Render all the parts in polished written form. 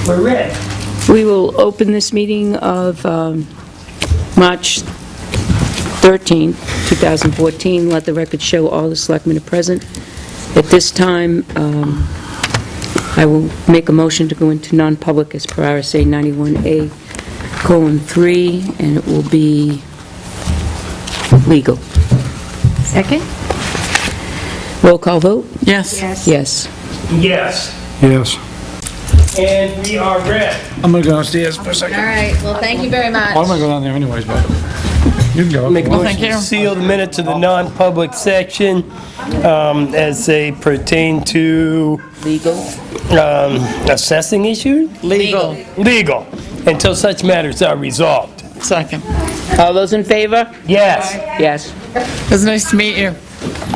We're ready. We will open this meeting of March 13, 2014. Let the record show all the selectmen are present. At this time, I will make a motion to go into non-public as per RSA 91A:3, and it will be legal. Second? Roll call vote? Yes. Yes. Yes. Yes. And we are ready. I'm gonna go downstairs for a All second. right, well, thank you very much. I'm gonna go down there anyways, but you can go. Make a Well, motion thank to you. seal the minutes of the non-public section as they pertain to Legal? assessing issues? Legal. Legal, until such matters are resolved. Second. All those in favor? Yes. Yes. It was nice to meet you.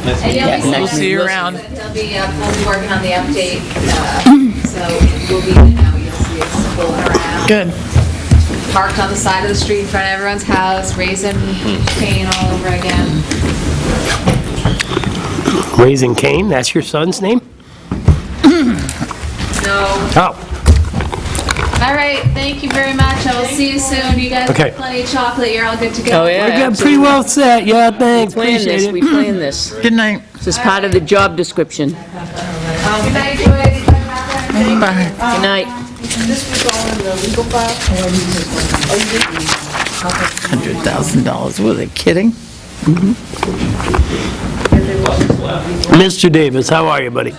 And you'll be We'll see you around. We'll be working on the update, so we'll be, you'll see us rolling around. Good. Parked on the side of the street in front of everyone's house, raising Cain all over again. Raising Cain, that's your son's name? No. Oh, All right, thank you very much. I will see you soon. You guys Okay. have plenty of chocolate. You're all good to go. Oh, yeah. we got pretty well set. Yeah, thanks, Plan appreciate this, it. we plan this. Good night. This is part of the job description. Good night, Joy. Bye. Good night. $100,000. Were they kidding? Mr. Davis, how are you, buddy?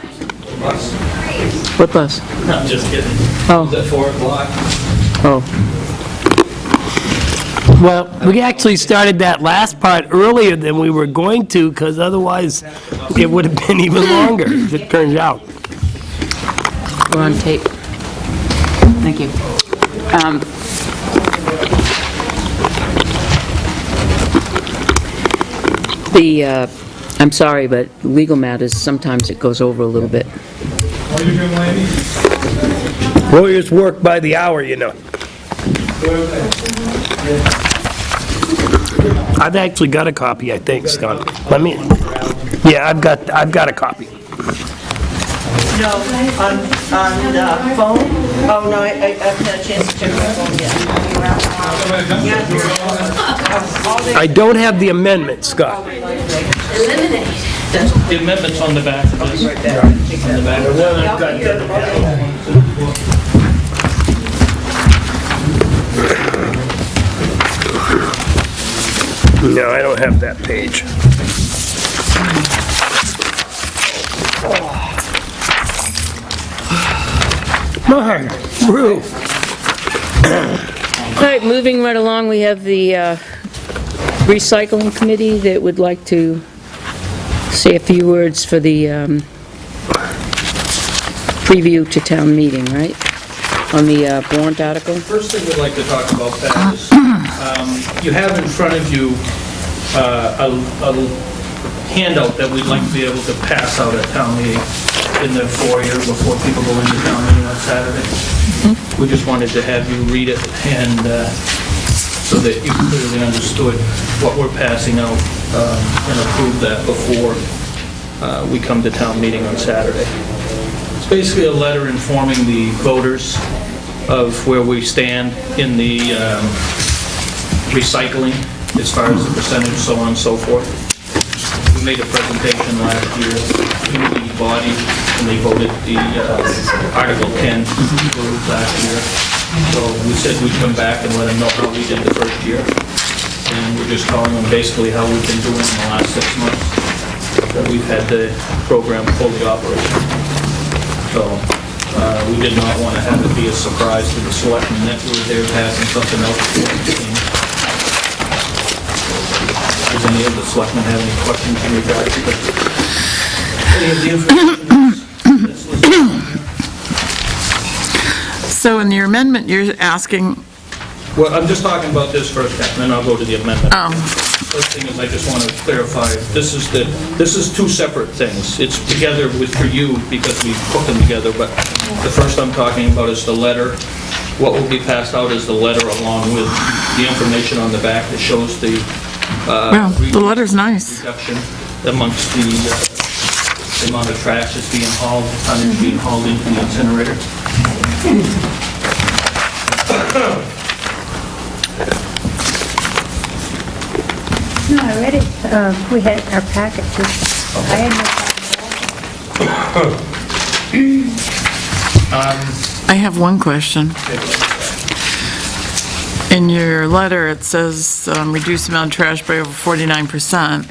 What bus? I'm just kidding. Oh. It's at 4 o'clock. Oh, Well, we actually started that last part earlier than we were going to, because otherwise it would have been even longer, as it turns out. we're on tape. Thank you. I'm sorry, but legal matters, sometimes it goes over a little bit. Lawyers work by the hour, you know. I've actually got a copy, I think, Scott. Let me, yeah, I've got a copy. No, on the phone? Oh, no, I've had a chance to check my phone yet. I don't have the amendment, Scott. The amendment's on the back of this. On the back of No, I don't have that page. My roof. All right, moving right along, we have the recycling committee that would like to say a few words for the preview to town meeting, right? On the warrant article? First thing we'd like to talk about that is, you have in front of you a handout that we'd like to be able to pass out at town meeting in the foyer before people go into town meeting on Saturday. We just wanted to have you read it and so that you clearly understood what we're passing out and approve that before we come to town meeting on Saturday. It's basically a letter informing the voters of where we stand in the recycling, as far as the percentage, so on and so forth. We made a presentation last year to the body, and they voted the Article 10 approved last year. So we said we'd come back and let them know how we did the first year. And we're just telling them basically how we've been doing in the last 6 months, that we've had the program fully operational. So we did not want to have it be a surprise to the selectmen that we were there passing something else before it came. Does any of the selectmen have any questions in regard to any of the information that's listed? So in your amendment, you're asking, Well, I'm just talking about this first, and then I'll go to the amendment. First thing is, I just want to clarify, this is two separate things. It's together for you because we put them together, but the first I'm talking about is the letter. What will be passed out is the letter along with the information on the back that shows the well, the letter's nice. reduction amongst the amount of trash that's being hauled, tonnage being hauled into the incinerator. No, I read it. We had our packet too. I had no I have one question. In your letter, it says reduce amount of trash by over 49%.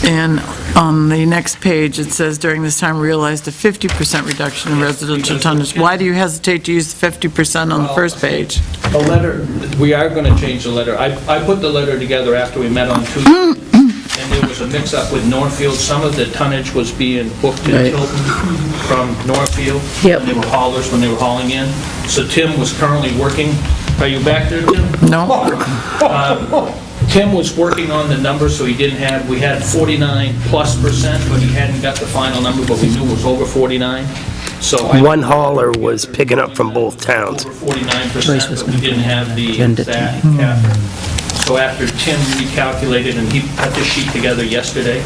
And on the next page, it says during this time realized a 50% reduction in residential tonnage. Why do you hesitate to use the 50% on the first page? The letter, we are going to change the letter. I put the letter together after we met on Tuesday, and there was a mix-up with Northfield. Some of the tonnage was being booked in Right. Tilton from Northfield. Yep. And they were haulers when they were hauling in. So Tim was currently working. Are you back there, Tim? No? Tim was working on the numbers, so we had 49+%, but he hadn't got the final number, but we knew it was over 49. So I One hauler was picking up from both towns. over 49%, but we didn't have the Agenda exact cap. So after Tim recalculated, and he put the sheet together yesterday,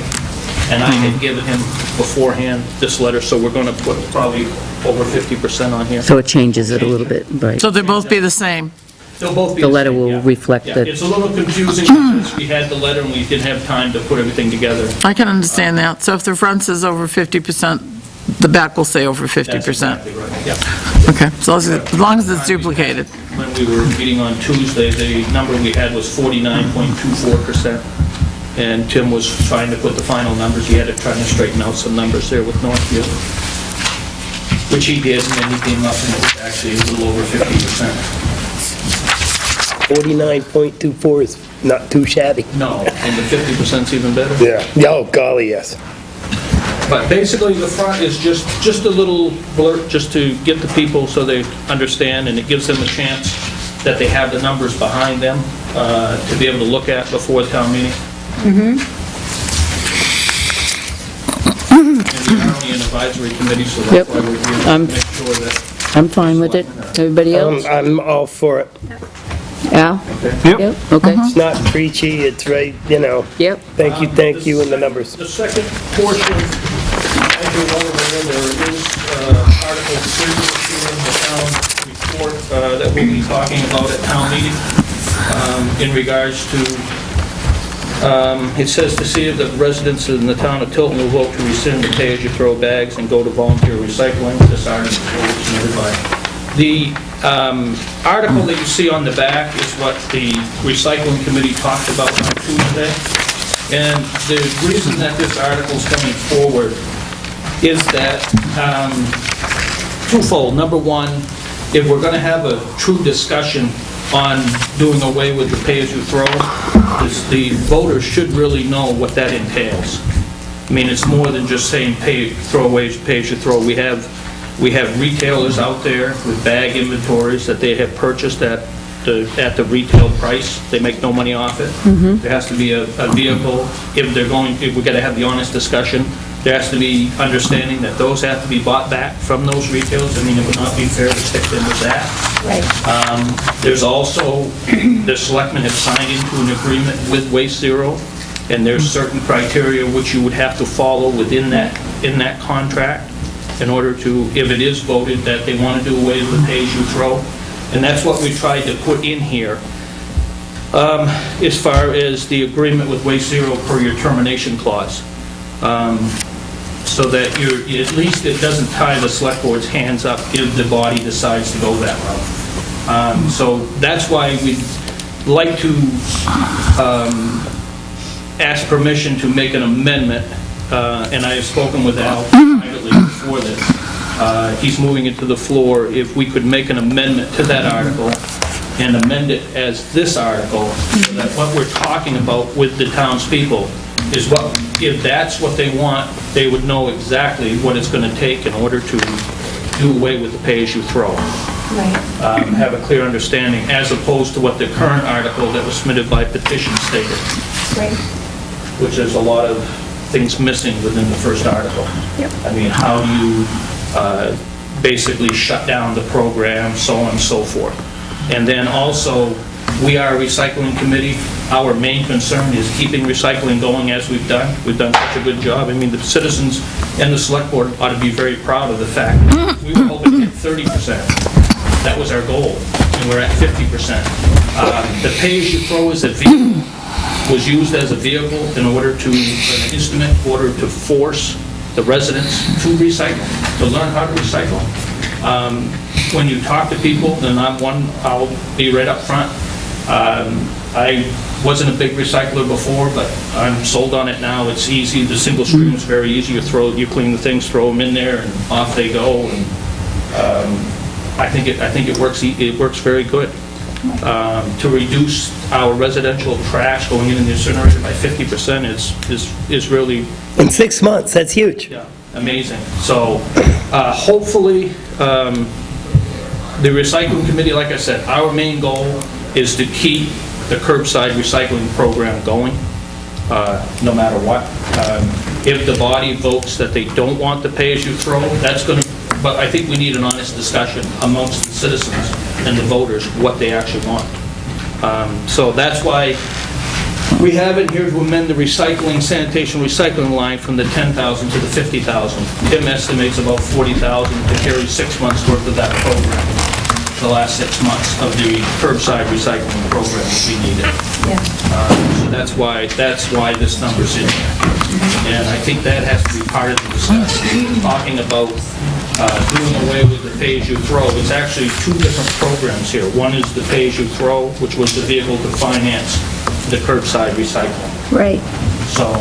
and I had given him beforehand this letter, so we're going to put probably over 50% on here. So it changes it a little bit, right? So they both be the same? They'll both be The the letter same, will yeah. reflect Yeah, the- it's a little confusing because we had the letter and we didn't have time to put everything together. I can understand that. So if the front says over 50%, the back will say over That's 50%. exactly right, yeah. Okay, so as long as it's duplicated. When we were meeting on Tuesday, the number we had was 49.24%. And Tim was trying to put the final numbers. He had to try to straighten out some numbers there with Northfield, which he did, and then he came up and it was actually a little over 50%. 49.24 is not too shabby. No, and the 50%'s even better. Yeah. Oh, golly, yes. But basically, the front is just a little blurb, just to get the people so they understand, and it gives them a chance that they have the numbers behind them to be able to look at before the town meeting. And we are only an advisory committee, so Yep. that's why we're here, to make sure that... I'm fine with it. Everybody else? I'm all for it. Al? Yep. Yep, okay. It's not preachy, it's right, you know. Yep. Thank you, and the numbers. The second portion, as you're well aware, there is Article 3 here in the town report that we'll be talking about at town meeting in regards to, it says to see if the residents in the town of Tilton will vote to rescind the pay-as-you-throw bags and go to volunteer recycling. This article was submitted by. The article that you see on the back is what the recycling committee talked about on Tuesday. And the reason that this article is coming forward is that twofold. Number one, if we're going to have a true discussion on doing away with the pay-as-you-throw, the voters should really know what that entails. I mean, it's more than just saying throw away pay-as-you-throw. We have retailers out there with bag inventories that they have purchased at the retail price. They make no money off it. There has to be a vehicle. If we're going to have the honest discussion, there has to be understanding that those have to be bought back from those retailers. I mean, it would not be fair to stick them with that. Right. There's also, the selectmen have signed into an agreement with Waste Zero, and there's certain criteria which you would have to follow within that contract in order to, if it is voted that they want to do away with the pay-as-you-throw. And that's what we tried to put in here as far as the agreement with Waste Zero per your termination clause. So that at least it doesn't tie the select board's hands up if the body decides to go that route. So that's why we'd like to ask permission to make an amendment, and I have spoken with Al privately before this. He's moving it to the floor. If we could make an amendment to that article and amend it as this article, so that what we're talking about with the townspeople is what, if that's what they want, they would know exactly what it's going to take in order to do away with the pay-as-you-throw. Right. Have a clear understanding, as opposed to what the current article that was submitted by petition stated, Right. which there's a lot of things missing within the first article. Yep. I mean, how do you basically shut down the program, so on and so forth. And then also, we are a recycling committee. Our main concern is keeping recycling going as we've done. We've done such a good job. I mean, the citizens and the select board ought to be very proud of the fact that we were hoping to get 30%. That was our goal, and we're at 50%. The pay-as-you-throw as a vehicle was used as a vehicle in order to, an instrument, in order to force the residents to recycle, to learn how to recycle. When you talk to people, and I'll be right up front, I wasn't a big recycler before, but I'm sold on it now. It's easy, the single stream is very easy. You clean the things, throw them in there, and off they go. And I think it works very good. To reduce our residential trash going in the incinerator by 50% is really, In 6 months, that's huge. yeah, amazing. So hopefully, the recycling committee, like I said, our main goal is to keep the curbside recycling program going, no matter what. If the body votes that they don't want the pay-as-you-throw, that's going to, but I think we need an honest discussion amongst the citizens and the voters, what they actually want. So that's why we have it here to amend the sanitation recycling line from the 10,000 to the 50,000. Tim estimates about 40,000 to carry 6 months worth of that program, the last 6 months of the curbside recycling program that we needed. So that's why this number's in there. And I think that has to be part of the discussion. Talking about doing away with the pay-as-you-throw, it's actually two different programs here. One is the pay-as-you-throw, which was the vehicle to finance the curbside recycling. Right. So,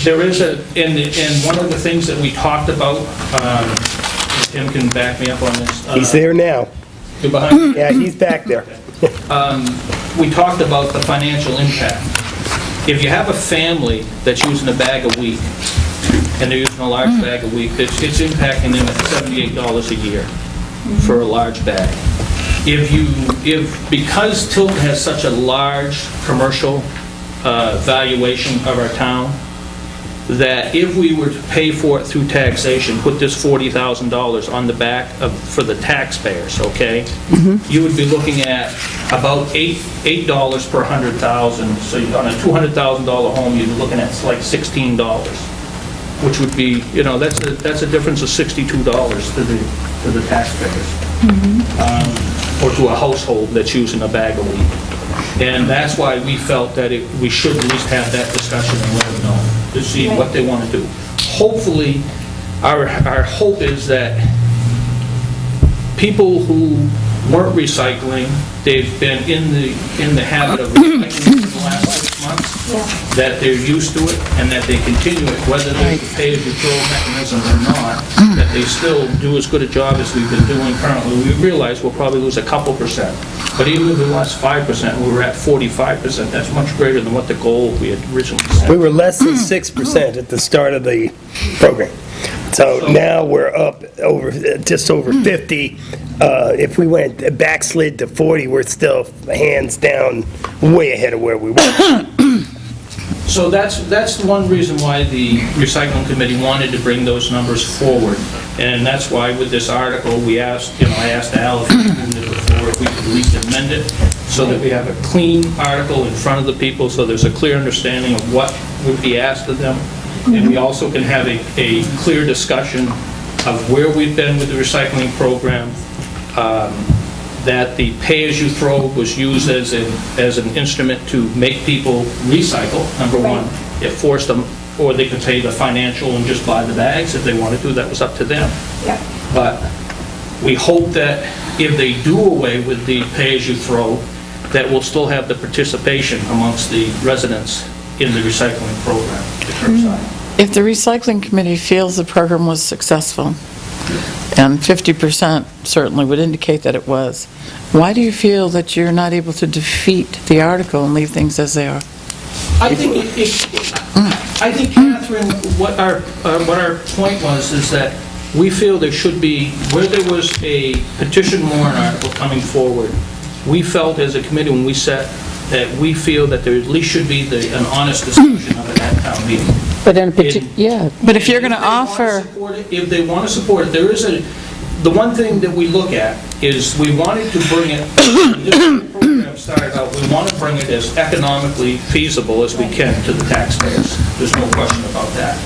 there is and one of the things that we talked about, Tim can back me up on this. He's there now. You're behind me? Yeah, he's back there. We talked about the financial impact. If you have a family that's using a bag a week, and they're using a large bag a week, it's impacting them at $78 a year for a large bag. Because Tilton has such a large commercial valuation of our town, that if we were to pay for it through taxation, put this $40,000 on the back for the taxpayers, okay? You would be looking at about $8 per 100,000. So on a $200,000 home, you'd be looking at like $16, which would be, that's a difference of $62 to the taxpayers, or to a household that's using a bag a week. And that's why we felt that we should at least have that discussion and let them know, to see what they want to do. Hopefully, our hope is that people who weren't recycling, they've been in the habit of recycling for the last 6 months, that they're used to it, and that they continue it, whether there's a pay-as-you-throw mechanism or not, that they still do as good a job as we've been doing currently. We realize we'll probably lose a couple percent, but even if we lost 5%, we were at 45%, that's much greater than what the goal we had originally set. We were less than 6% at the start of the program. So now we're up just over 50. If we went backslid to 40, we're still hands down way ahead of where we were. So that's one reason why the recycling committee wanted to bring those numbers forward. And that's why with this article, I asked Al if he moved it before, if we could at least amend it so that we have a clean article in front of the people, so there's a clear understanding of what would be asked of them. And we also can have a clear discussion of where we've been with the recycling program, that the pay-as-you-throw was used as an instrument to make people recycle, number one. It forced them, or they could pay the financial and just buy the bags if they wanted to, that was up to them. But we hope that if they do away with the pay-as-you-throw, that we'll still have the participation amongst the residents in the recycling program, the curbside. If the recycling committee feels the program was successful, and 50% certainly would indicate that it was, why do you feel that you're not able to defeat the article and leave things as they are? I think, Catherine, what our point was is that we feel there should be, where there was a petition warrant article coming forward, we felt as a committee when we set that we feel that there at least should be an honest discussion of it at town meeting. But in a But if you're going to offer... If they want to support it, the one thing that we look at is we wanted to bring it, when this program started out, we want to bring it as economically feasible as we can to the taxpayers. There's no question about that.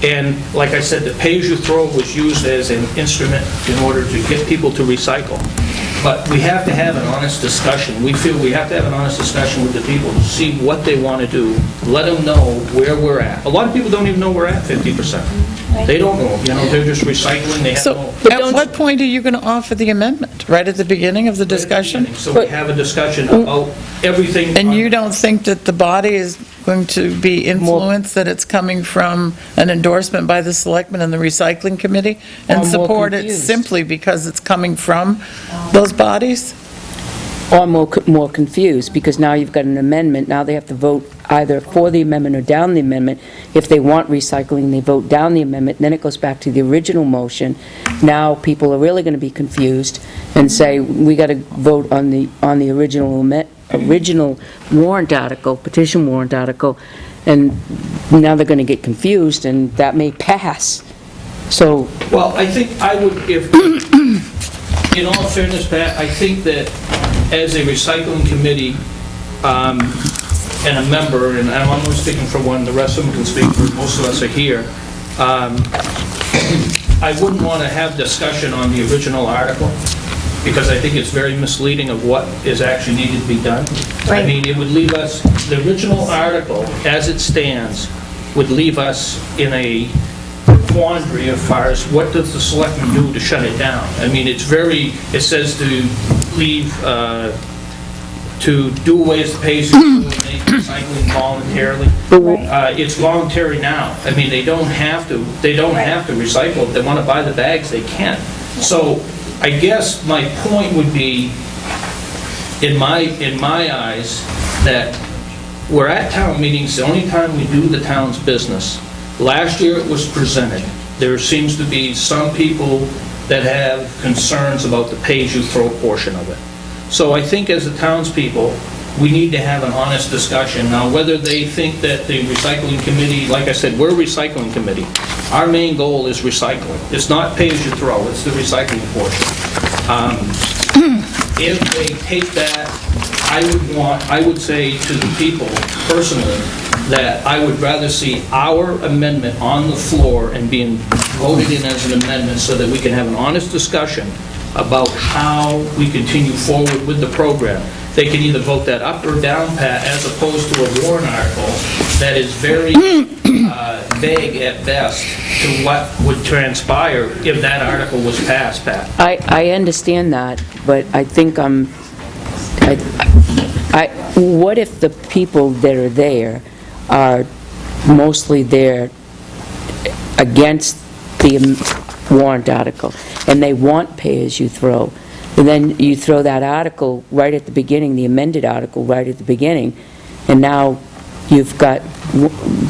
And like I said, the pay-as-you-throw was used as an instrument in order to get people to recycle. But we have to have an honest discussion. We feel we have to have an honest discussion with the people to see what they want to do, let them know where we're at. A lot of people don't even know we're at 50%. They don't know, they're just recycling, they have So no... at what point are you going to offer the amendment? Right at the beginning of the discussion? So we have a discussion about everything... And you don't think that the body is going to be influenced, that it's coming from an endorsement by the selectmen and the recycling committee? And I'm more support it confused. simply because it's coming from those bodies? Or more confused, because now you've got an amendment, now they have to vote either for the amendment or down the amendment. If they want recycling, they vote down the amendment, then it goes back to the original motion. Now people are really going to be confused and say, we got to vote on the original warrant article, petition warrant article, and now they're going to get confused, and that may pass. So, Well, I think I would, if, in all fairness, Pat, I think that as a recycling committee and a member, and I'm only speaking for one, the rest of them can speak for, most of us are here, I wouldn't want to have discussion on the original article, because I think it's very misleading of what is actually needed to be done. I mean, it would leave us, the original article, as it stands, would leave us in a quandary as far as what does the selectmen do to shut it down. I mean, it says to leave, to do away with the pay-as-you-throw and make recycling voluntarily. It's voluntary now. I mean, they don't have to recycle. If they want to buy the bags, they can. So I guess my point would be, in my eyes, that we're at town meetings, the only time we do the town's business. Last year it was presented. There seems to be some people that have concerns about the pay-as-you-throw portion of it. So I think as the townspeople, we need to have an honest discussion. Now, whether they think that the recycling committee, like I said, we're a recycling committee. Our main goal is recycling. It's not pay-as-you-throw, it's the recycling portion. If they take that, I would say to the people personally, that I would rather see our amendment on the floor and being voted in as an amendment so that we can have an honest discussion about how we continue forward with the program. They can either vote that up or down, Pat, as opposed to a warrant article that is very vague at best to what would transpire if that article was passed, Pat. I understand that, but I think what if the people that are there are mostly there against the warrant article, and they want pay-as-you-throw, and then you throw that article right at the beginning, the amended article right at the beginning, and now you've got,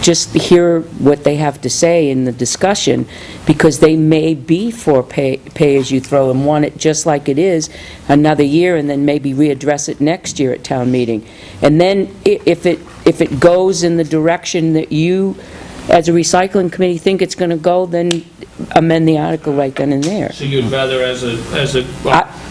just hear what they have to say in the discussion, because they may be for pay-as-you-throw and want it just like it is another year, and then maybe readdress it next year at town meeting. And then if it goes in the direction that you, as a recycling committee, think it's going to go, then amend the article right then and there. So you'd rather as a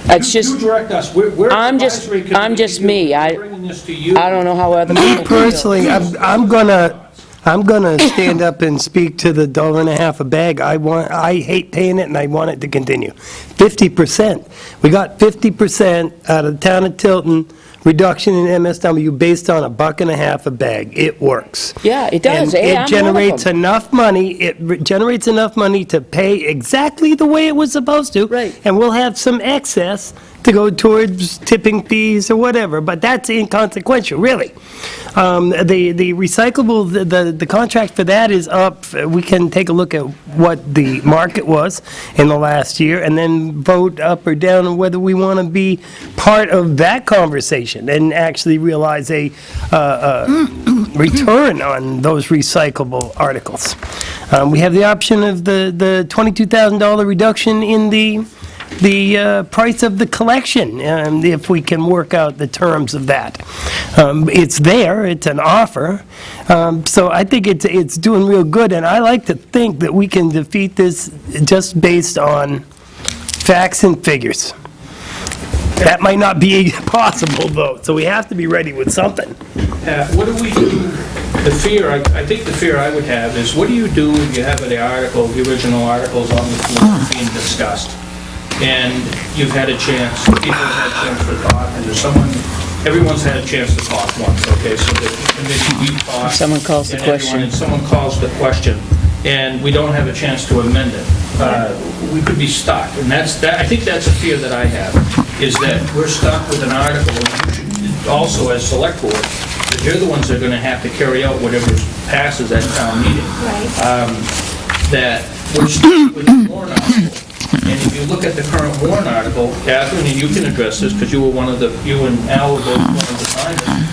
It's just, you direct us. We're I'm just advisory committee me. to you. We're bringing this to you. I don't know how other Me people feel. personally, I'm gonna stand up and speak to the $1.50 a bag. I hate paying it, and I want it to continue. 50%. We got 50% out of the town of Tilton reduction in MSW based on $1.50 a bag. It works. Yeah, it does. And Hey, I'm it one of generates them. enough money, generates enough money to pay exactly the way it was supposed to. Right. And we'll have some excess to go towards tipping fees or whatever, but that's inconsequential, really. The recyclable, the contract for that is up. We can take a look at what the market was in the last year and then vote up or down on whether we want to be part of that conversation and actually realize a return on those recyclable articles. We have the option of the $22,000 reduction in the price of the collection, if we can work out the terms of that. It's there, it's an offer, so I think it's doing real good, and I like to think that we can defeat this just based on facts and figures. That might not be possible, though, so we have to be ready with something. What do we do The fear, I think the fear I would have is, what do you do if you have the article, the original articles on the floor being discussed? And you've had a chance, people have had a chance to talk, and there's someone, everyone's had a chance to talk once, okay? So the committee, we talk. Someone calls the and everyone- question. And someone calls the question, and we don't have a chance to amend it. We could be stuck, and I think that's a fear that I have, is that we're stuck with an article, and you should also, as select board, that you're the ones that are gonna have to carry out whatever passes at town meeting. That we're stuck with the warrant article. And if you look at the current warrant article, Catherine, and you can address this, because you and Al were both one of the signers,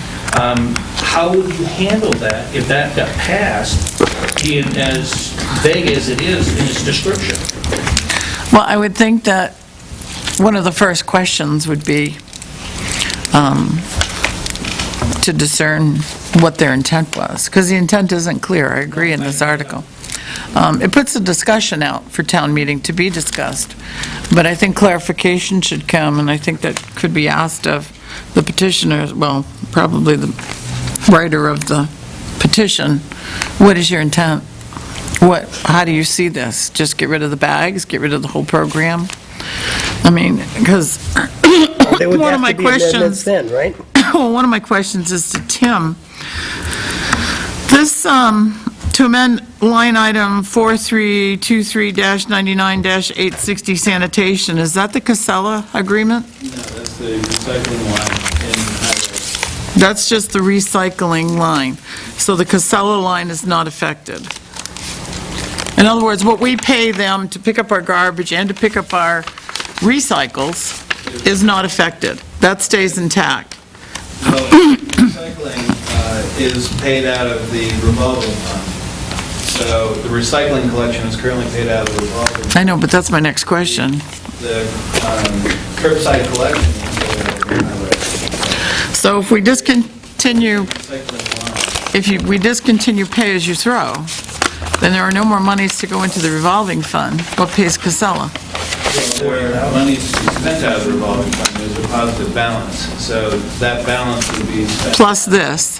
how would you handle that if that got passed, being as vague as it is in its description? Well, I would think that one of the first questions would be to discern what their intent was, because the intent isn't clear, I agree, in this article. It puts a discussion out for town meeting to be discussed, but I think clarification should come, and I think that could be asked of the petitioner, well, probably the writer of the petition. What is your intent? How do you see this? Just get rid of the bags, get rid of the whole program? I mean, because There would one have of my to be amendments questions, then, right? one of my questions is to Tim. This, to amend line item 4323-99-860 sanitation, is that the Casella agreement? No, that's the recycling line in highway. That's just the recycling line. So the Casella line is not affected. In other words, what we pay them to pick up our garbage and to pick up our recycles is not affected. That stays intact. Well, recycling is paid out of the revolving fund. So the recycling collection is currently paid out of the revolving fund. I know, but that's my next question. The curbside collection is paid out of the highway. So if we discontinue, Recycling line. we discontinue pay-as-you-throw, then there are no more monies to go into the revolving fund. What pays Casella? There are monies to be spent out of the revolving fund. There's a positive balance. So that balance would be spent. Plus this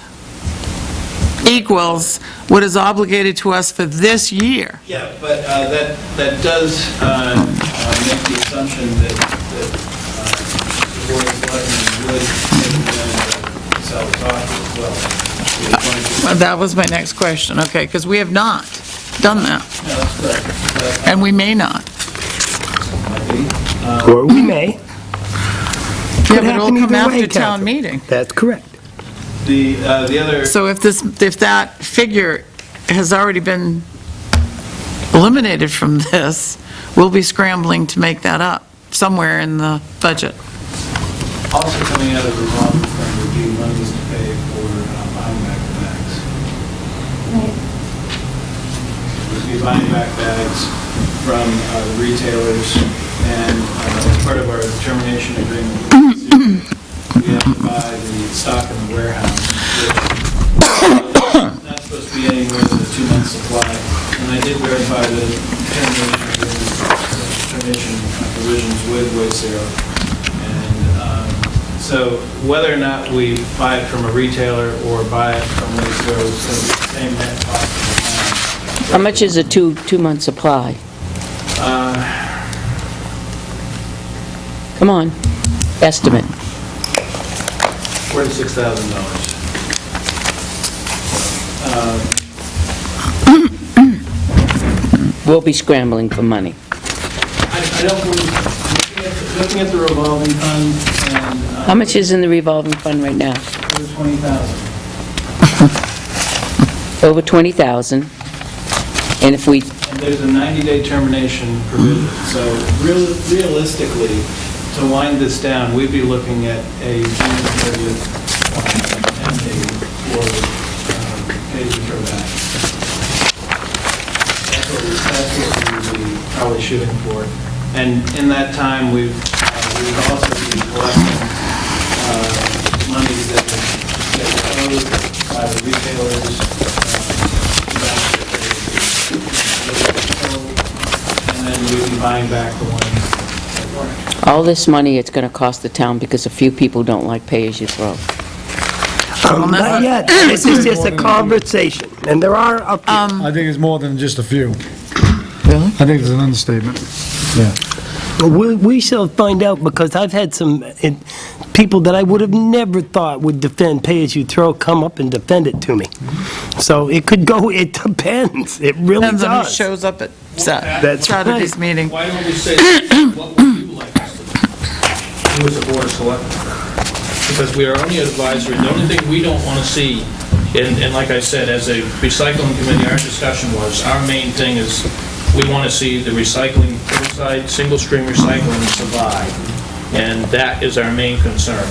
equals what is obligated to us for this year. Yeah, but that does make the assumption that the Board of Selectmen would take advantage of self-talk as well. Well, that was my next question, okay, because we have not done that, No, that's correct. and we may not. Or we may. Yeah, Could but it'll happen come either way, after town Catherine. meeting. That's correct. The other, So if that figure has already been eliminated from this, we'll be scrambling to make that up somewhere in the budget. also coming out of the revolving fund would be monies to pay for buying back the bags. We'd be buying back bags from the retailers, and as part of our termination agreement with the city, we have to buy the stock in the warehouse, which is not supposed to be any more than a 2-month supply. And I did verify the termination provisions with Wayzero. And so whether or not we buy it from a retailer or buy it from Wayzero, it's going to be the same net cost of the plant. How much is a two-month supply? Come on, estimate. $4,000 to $6,000. We'll be scrambling for money. I don't believe, looking at the revolving fund and... How much is in the revolving fund right now? Over 20,000. Over 20,000. And if we, And there's a 90-day termination provision. So realistically, to wind this down, we'd be looking at a June 30th end date for pay-as-you-throw back. That's what we would be probably shooting for. And in that time, we would also be collecting monies that were owed by the retailers. And then we'd be buying back the ones that weren't. all this money it's going to cost the town because a few people don't like pay-as-you-throw. Not yet. This is just a conversation, and there are a few. I think it's more than just a few. Really? I think it's an understatement. Yeah. We shall find out, because I've had some people that I would have never thought would defend pay-as-you-throw come up and defend it to me. So it could go, it depends, it really Depends on who does. shows up at That's Saturday's right. meeting. Why don't we say, what would you like us to do? You as a board of selectmen? Because we are only advisory, the only thing we don't want to see, and like I said, as a recycling committee, our discussion was, our main thing is, we want to see the recycling, curbside, single-stream recycling survive, and that is our main concern,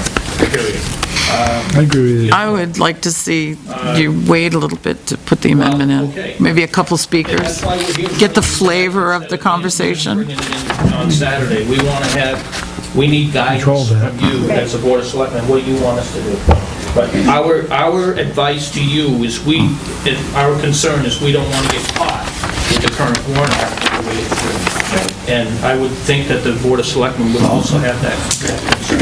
period. I agree with you. I would like to see you wait a little bit to put the amendment okay. in. Maybe a couple And speakers. that's why we're here. Get the flavor of the conversation. Bringing it in on Saturday, we want to have, we need Control guidance that. from you as a board of selectmen, what you want us to do. But our advice to you is our concern is we don't want to get caught with the current warrant article the way it's written. And I would think that the board of selectmen would also have that concern.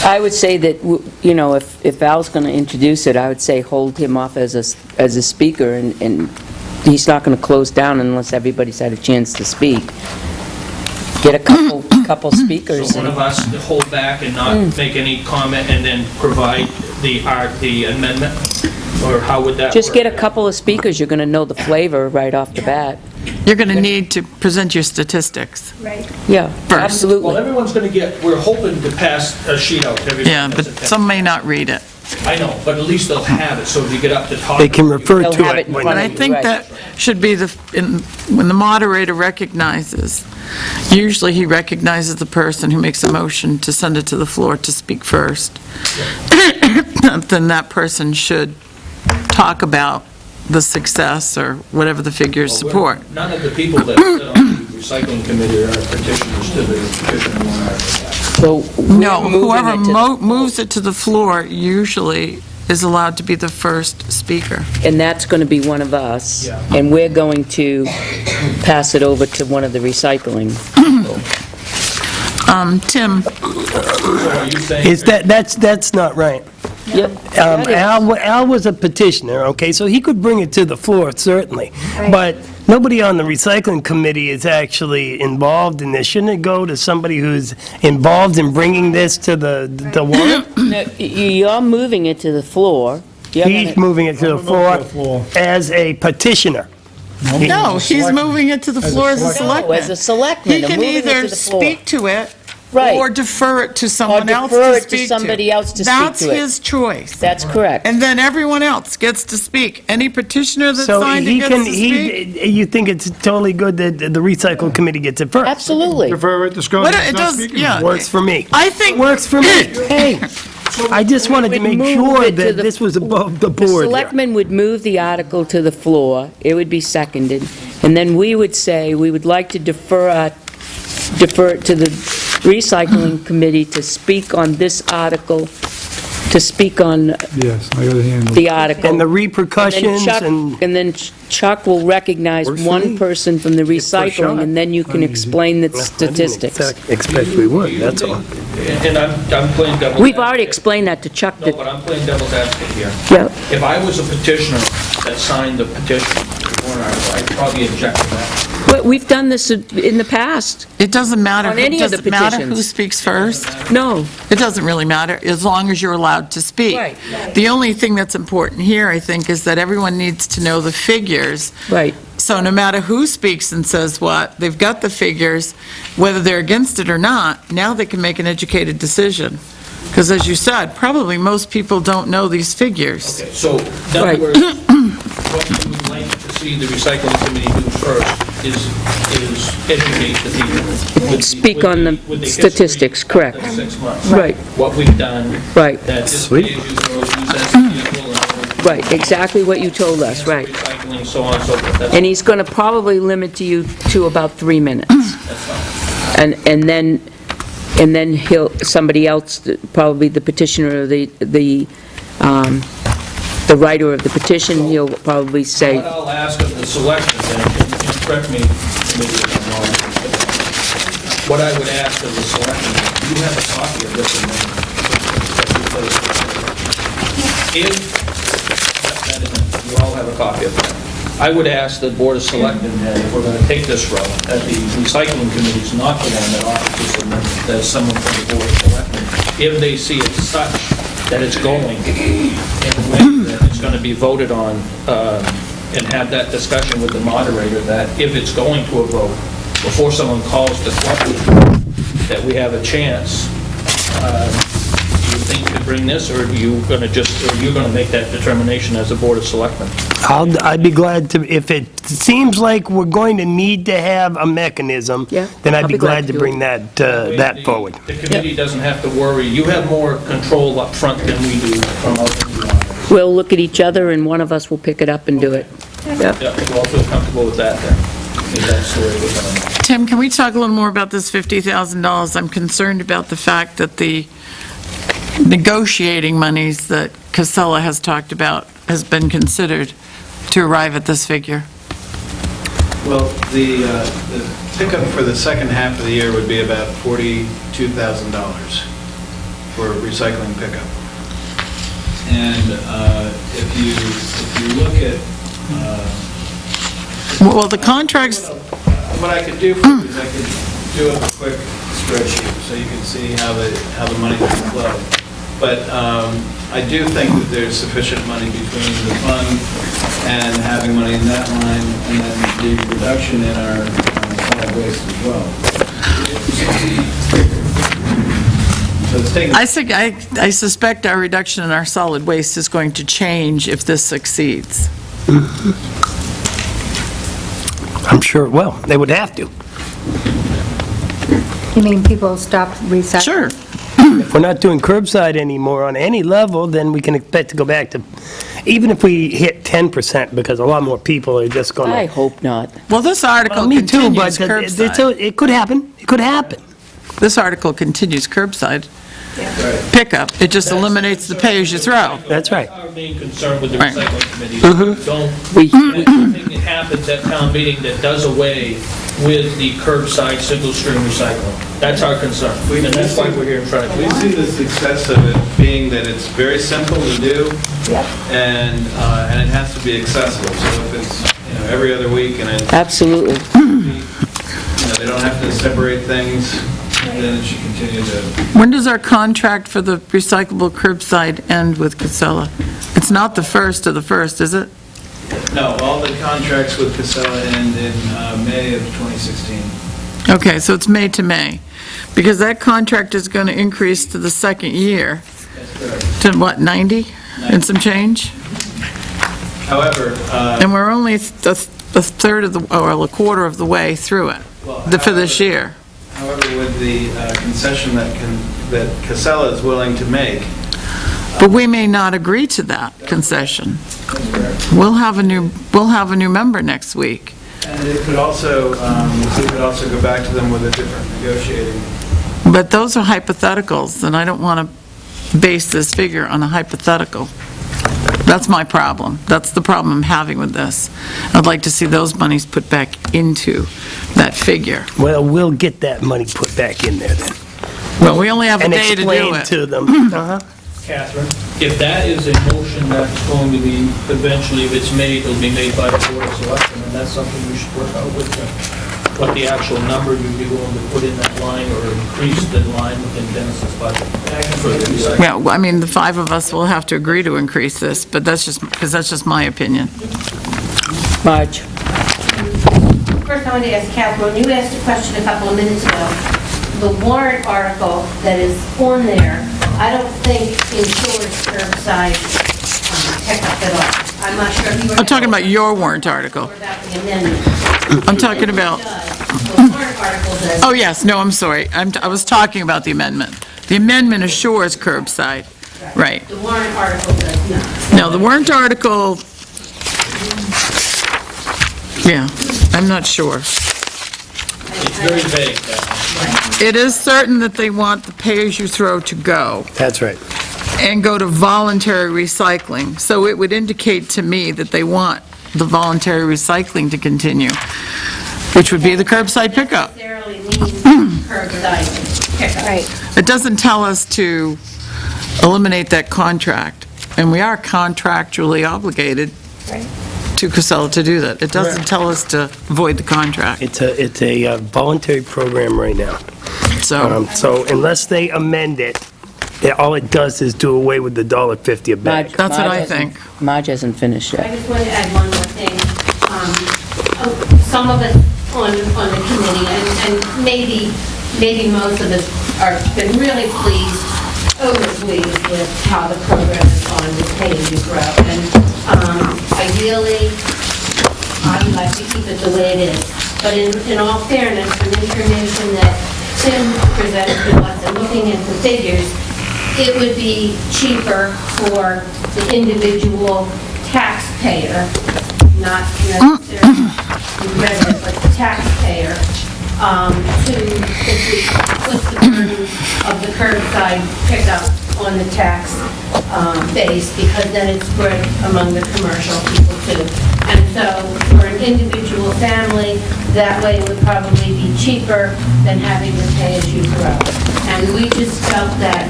I would say that, if Al's going to introduce it, I would say hold him off as a speaker, and he's not going to close down unless everybody's had a chance to speak. Get a couple speakers. So one of us to hold back and not make any comment and then provide the amendment? Or how would that work? Just get a couple of speakers, you're going to know the flavor right off the bat. You're going to need to present your statistics. Right. Yeah, Well, absolutely. everyone's going to we're hoping to pass a sheet out to everybody. Yeah, but some may not read it. I know, but at least they'll have it, so if you get up to talk. They can refer They'll to have it it in when front And of I you, think right. that should be when the moderator recognizes, usually he recognizes the person who makes a motion to send it to the floor to speak first. Then that person should talk about the success or whatever the figures support. None of the people that sit on the recycling committee are petitioners to the petition warrant article. So No, we're moving whoever it to the- moves it to the floor usually is allowed to be the first speaker. And that's going to be one of us. Yeah. And we're going to pass it over to one of the recycling. Tim, So are you saying? Is that's not right. Yep. Al was a petitioner, okay, so he could bring it to the floor, certainly. But nobody on the recycling committee is actually involved in this. Shouldn't it go to somebody who's involved in bringing this to the warrant? No, you're moving it to the floor. You're He's gonna- moving it to the floor as a petitioner. no, he's moving it to the floor as a No, selectman. as a selectman. He I'm can moving it either to the floor. speak to it Right. or defer it to someone else defer to it to speak to. somebody else to speak That's to it. his choice. That's correct. And then everyone else gets to speak. Any petitioner that So signed it he gets can, to speak. you think it's totally good that the recycling committee gets it first? Absolutely. Prefer it to go. What it does, yeah. Works for me. I think. Works for me. Hey, I just wanted to We would make move sure it to that the- this was above the The board here. selectmen would move the article to the floor, it would be seconded, and then we would say, we would like to defer it to the recycling committee to speak on this article, to speak on Yes, I got a handle. the article. And the And then repercussions Chuck- and, And then Chuck will recognize Works for one me. person from the recycling, shot. and then you can explain the statistics. I didn't expect we would, that's all. And I'm playing devil's. We've already advocate. explained that to Chuck, No, that, but I'm playing devil's advocate here. yeah, If I was a petitioner that signed the petition, warrant article, I'd probably object to that. but we've done this in the past. It doesn't matter. On any of the Does it matter who petitions. speaks first? No, It doesn't really matter, as long as you're allowed to speak. Right. The only thing that's important here, I think, is that everyone needs to know the figures. right. So no matter who speaks and says what, they've got the figures, whether they're against it or not, now they can make an educated decision. Because as you said, probably most people don't know these figures. Okay, so, in Right. other words, what we would like to see the recycling committee do first is educate the people. with Speak on the with history statistics, of correct. the 6 months. Right. What we've done, Right, that this Sweet. page you throw, use as a vehicle, and right, exactly what you told us, right. recycling, so on and so forth. That's And he's going to probably limit you to about 3 minutes. fine. And then somebody else, probably the petitioner or the writer of the petition, he'll probably say, What I'll ask of the selectmen, and correct me, maybe if I'm wrong, what I would ask of the selectmen, do you have a copy of this amendment? if, you all have a copy of that, I would ask the Board of Selectmen that if we're going to take this route, that the recycling committee is not the one that offers this amendment, that is someone from the Board of Selectmen. If they see it such that it's going in a way that it's going to be voted on, and have that discussion with the moderator, that if it's going to a vote, before someone calls the question, that we have a chance. Do you think to bring this, or are you going to make that determination as a Board of Selectmen? I'd be glad to, if it seems like we're going to need to have a mechanism, Yeah, then I'd I'll be be glad glad to to do bring that forward. The committee doesn't have to worry. You have more control up front than we do from out in the audience. We'll look at each other, and one of us will pick it up and do it. Yep. Yeah, we'll all feel comfortable with that then. If that's the way we're going. Tim, can we talk a little more about this $50,000? I'm concerned about the fact that the negotiating monies that Casella has talked about has been considered to arrive at this figure. Well, the pickup for the second half of the year would be about $42,000 for recycling pickup. And if you look at... Well, the contracts, What I could do for you is I could do a quick spreadsheet so you can see how the money can flow. But I do think that there's sufficient money between the fund and having money in that line, and then the reduction in our solid waste as well. So it's taking... I suspect our reduction in our solid waste is going to change if this succeeds. I'm sure it will. They would have to. You mean people stop recycling? Sure. If we're not doing curbside anymore on any level, then we can expect to go back to, even if we hit 10%, because a lot more people are just going to... I hope not. Well, this article Me too, continues but curbside. it could happen. It could happen. This article continues curbside pickup. It just eliminates the pay-as-you-throw. That's right. Our main concern with the Right. recycling committee is don't, anything that happens at town meeting that does away with the curbside single-stream recycling. That's our concern, and that's why we're here in front of you. We see the success of it being that it's very simple to do, and it has to be accessible. So if it's, every other week, and Absolutely. they don't have to separate things, then it should continue to... When does our contract for the recyclable curbside end with Casella? It's not the 1st of the 1st, is it? No, all the contracts with Casella end in May of 2016. Okay, so it's May to May. Because that contract is going to increase to the second year That's correct. to, what, 90 and some change? However, And we're only a third of the, or a quarter of the way through it for this year. however, with the concession that Casella is willing to make, But we may not agree to that concession. We'll have a new member next week. and it could also, we could also go back to them with a different negotiating. But those are hypotheticals, and I don't want to base this figure on a hypothetical. That's my problem. That's the problem I'm having with this. I'd like to see those monies put back into that figure. Well, we'll get that money put back in there then. Well, we only have a And day to do explain it. to them. Catherine, if that is a motion that's going to be, eventually, if it's made, it'll be made by the Board of Selectmen, and that's something we should work out with them. What the actual number you'd be willing to put in that line, or increase the line within Dennis's budget for the recycling. Yeah, well, I mean, the 5 of us will have to agree to increase this, but that's just my opinion. Marge? First, I want to ask Catherine, you asked a question a couple of minutes ago. The warrant article that is on there, I don't think ensures curbside pickup at all. I'm not sure if you were... I'm talking about your warrant article. Or about the amendment. I'm talking about, The warrant article does. oh, yes, no, I'm sorry. I was talking about the amendment. The amendment assures curbside, right. The warrant article does not. No, the warrant article, yeah, I'm not sure. It's very vague, that. It is certain that they want the pay-as-you-throw to go That's right. and go to voluntary recycling. So it would indicate to me that they want the voluntary recycling to continue, which would be the curbside pickup. Necessarily means curbside pickup. Right. It doesn't tell us to eliminate that contract. and we are contractually obligated to Casella to do that. It doesn't tell us to void the contract, It's a voluntary program right now. so. So unless they amend it, all it does is do away with the $1.50 a bag. That's what I think. Marge hasn't finished I yet. just want to add one more thing. Some of us on the committee, and maybe most of us are been really pleased, overpleased with how the program has gone with Pay As You Grow. And ideally, I would like to keep it the way it is. But in all fairness, from information that Tim presented to us and looking at the figures, it would be cheaper for the individual taxpayer, not necessarily the resident, but the taxpayer, to, if we put the burden of the curbside pickup on the tax base, because then it's spread among the commercial people too. And so for an individual family, that way it would probably be cheaper than having to pay as you grow. And we just felt that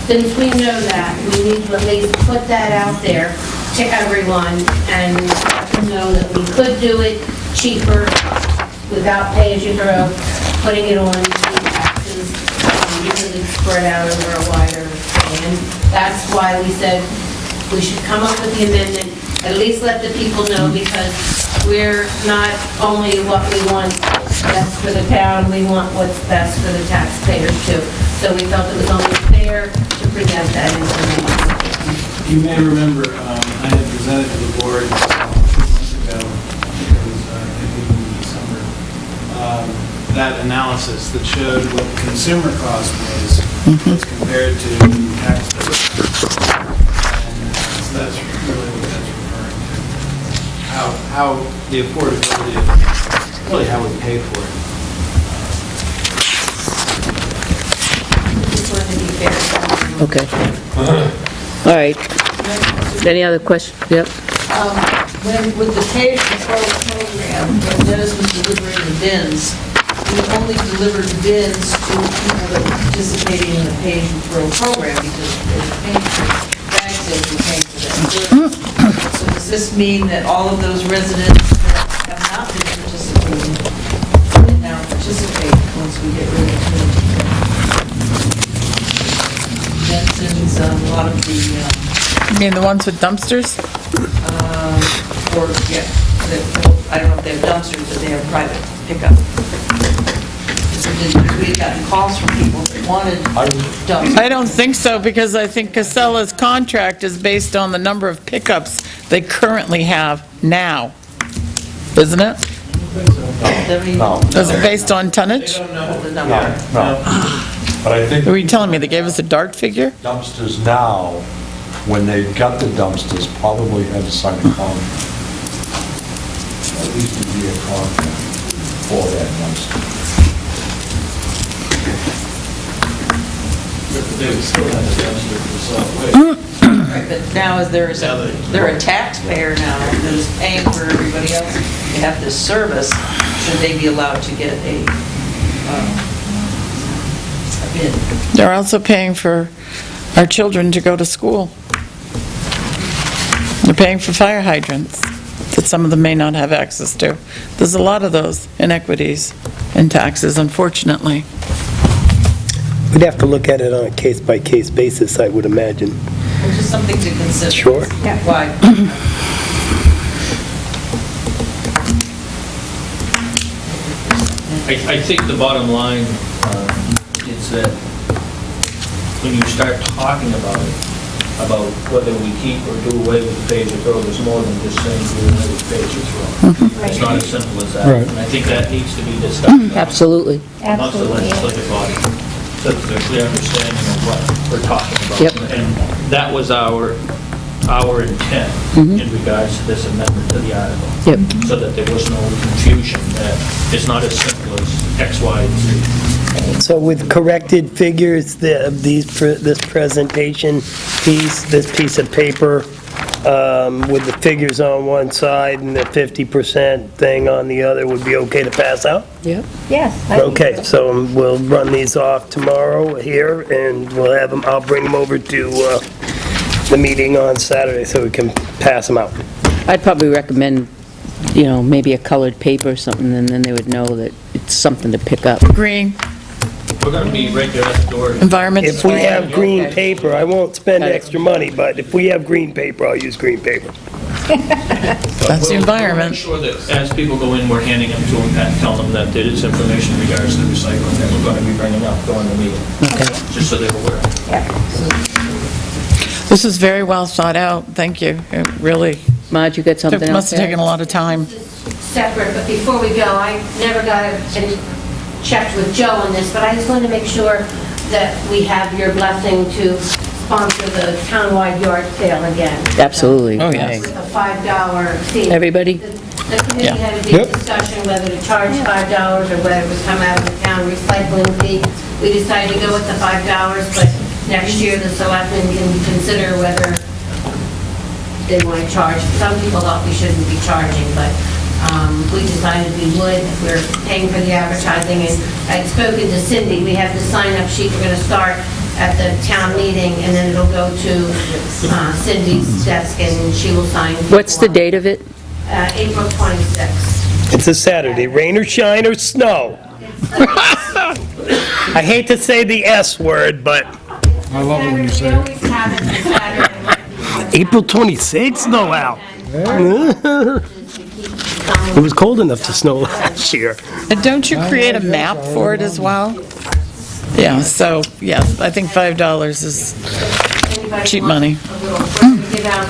since we know that, we need to at least put that out there to everyone and let them know that we could do it cheaper without pay-as-you-throw, putting it on the taxes, because it's spread out over a wider and that's why we said we should come up with the amendment, at least let the people know, because we're not only what we want best for the town, we want what's best for the taxpayers too. So we felt it was only fair to present that information. You may remember, I had presented to the board a few months ago, it was, I think in December, that analysis that showed what the consumer cost was as compared to taxpayers. And so that's really what that's referring to. How the affordability of, really how we pay for it. Just wanted to be fair. Okay. All right. Any other questions? Yep. When, with the pay-as-you-throw program, when Dennis was delivering the bins, we only delivered bins to people that were participating in the pay-as-you-throw program, because they're paying for bag sales, we're paying for that service. So does this mean that all of those residents that have not been participating can now participate once we get rid of the Benson's, a lot of the, You mean the ones with dumpsters? or, yeah, I don't know if they have dumpsters, but they have private pickup. We had gotten calls from people that wanted dumpsters. I don't think so, because I think Casella's contract is based on the number of pickups they currently have now, isn't it? No. Is it based on tonnage? No. But I think Were you telling me they gave us a dart figure? dumpsters now, when they got the dumpsters, probably had to sign a contract. At least a year contract for that dumpster. They would still have a dumpster for solid waste. Right, but now is they're a taxpayer now, who's paying for everybody else to have this service, should they be allowed to get a bid? They're also paying for our children to go to school. They're paying for fire hydrants that some of them may not have access to. There's a lot of those inequities in taxes, unfortunately. We'd have to look at it on a case-by-case basis, I would imagine. Which is something to consider. Sure. Why? I think the bottom line is that when you start talking about it, about whether we keep or do away with the pay-as-you-throw, there's more than just saying do away with pay-as-you-throw. It's not as simple as that. Right. And I think that needs to be discussed Absolutely. amongst the legislative body, so that there's a clear understanding of what we're talking about. Yep. And that was our intent in regards to this amendment to the article. Yep. So that there was no confusion, that it's not as simple as X, Y, and Z. So with corrected figures, this presentation piece, this piece of paper, with the figures on one side and the 50% thing on the other would be okay to pass out? Yep. Yes. Okay, so we'll run these off tomorrow here, and we'll have them, I'll bring them over to the meeting on Saturday so we can pass them out. I'd probably recommend, maybe a colored paper or something, and then they would know that it's something to pick up. Green, We're going to be right there at the door. environment. If we have green paper, I won't spend extra money, but if we have green paper, I'll use green paper. That's the environment. Make sure that as people go in, we're handing them to them and telling them that there is information in regards to recycling that we're going to be bringing up during the meeting. Okay. Just so they're aware. This is very well thought out, thank you. It really, Marge, you got something it else? must have taken a lot of time. Separate, but before we go, I never got any checked with Joe on this, but I just wanted to make sure that we have your blessing to sponsor the townwide yard sale again. Absolutely. Oh, yes. With a $5 fee. Everybody? The committee had a big discussion whether to charge $5 or whether it was come out of the town recycling fee. We decided to go with the $5, but next year the selectmen can consider whether they want to charge. Some people thought we shouldn't be charging, but we decided we would if we're paying for the advertising. And I'd spoken to Cindy. We have the sign-up sheet. We're going to start at the town meeting, and then it'll go to Cindy's desk, and she will sign. What's the date of it? April 26th. It's a Saturday, rain or shine or snow. I hate to say the S word, but I love it when you say We it. always have it this Saturday. April 26th, snow out. It was cold enough to snow last year. And don't you create a map for it as well? Yeah, so, yeah, I think $5 is cheap money. Give out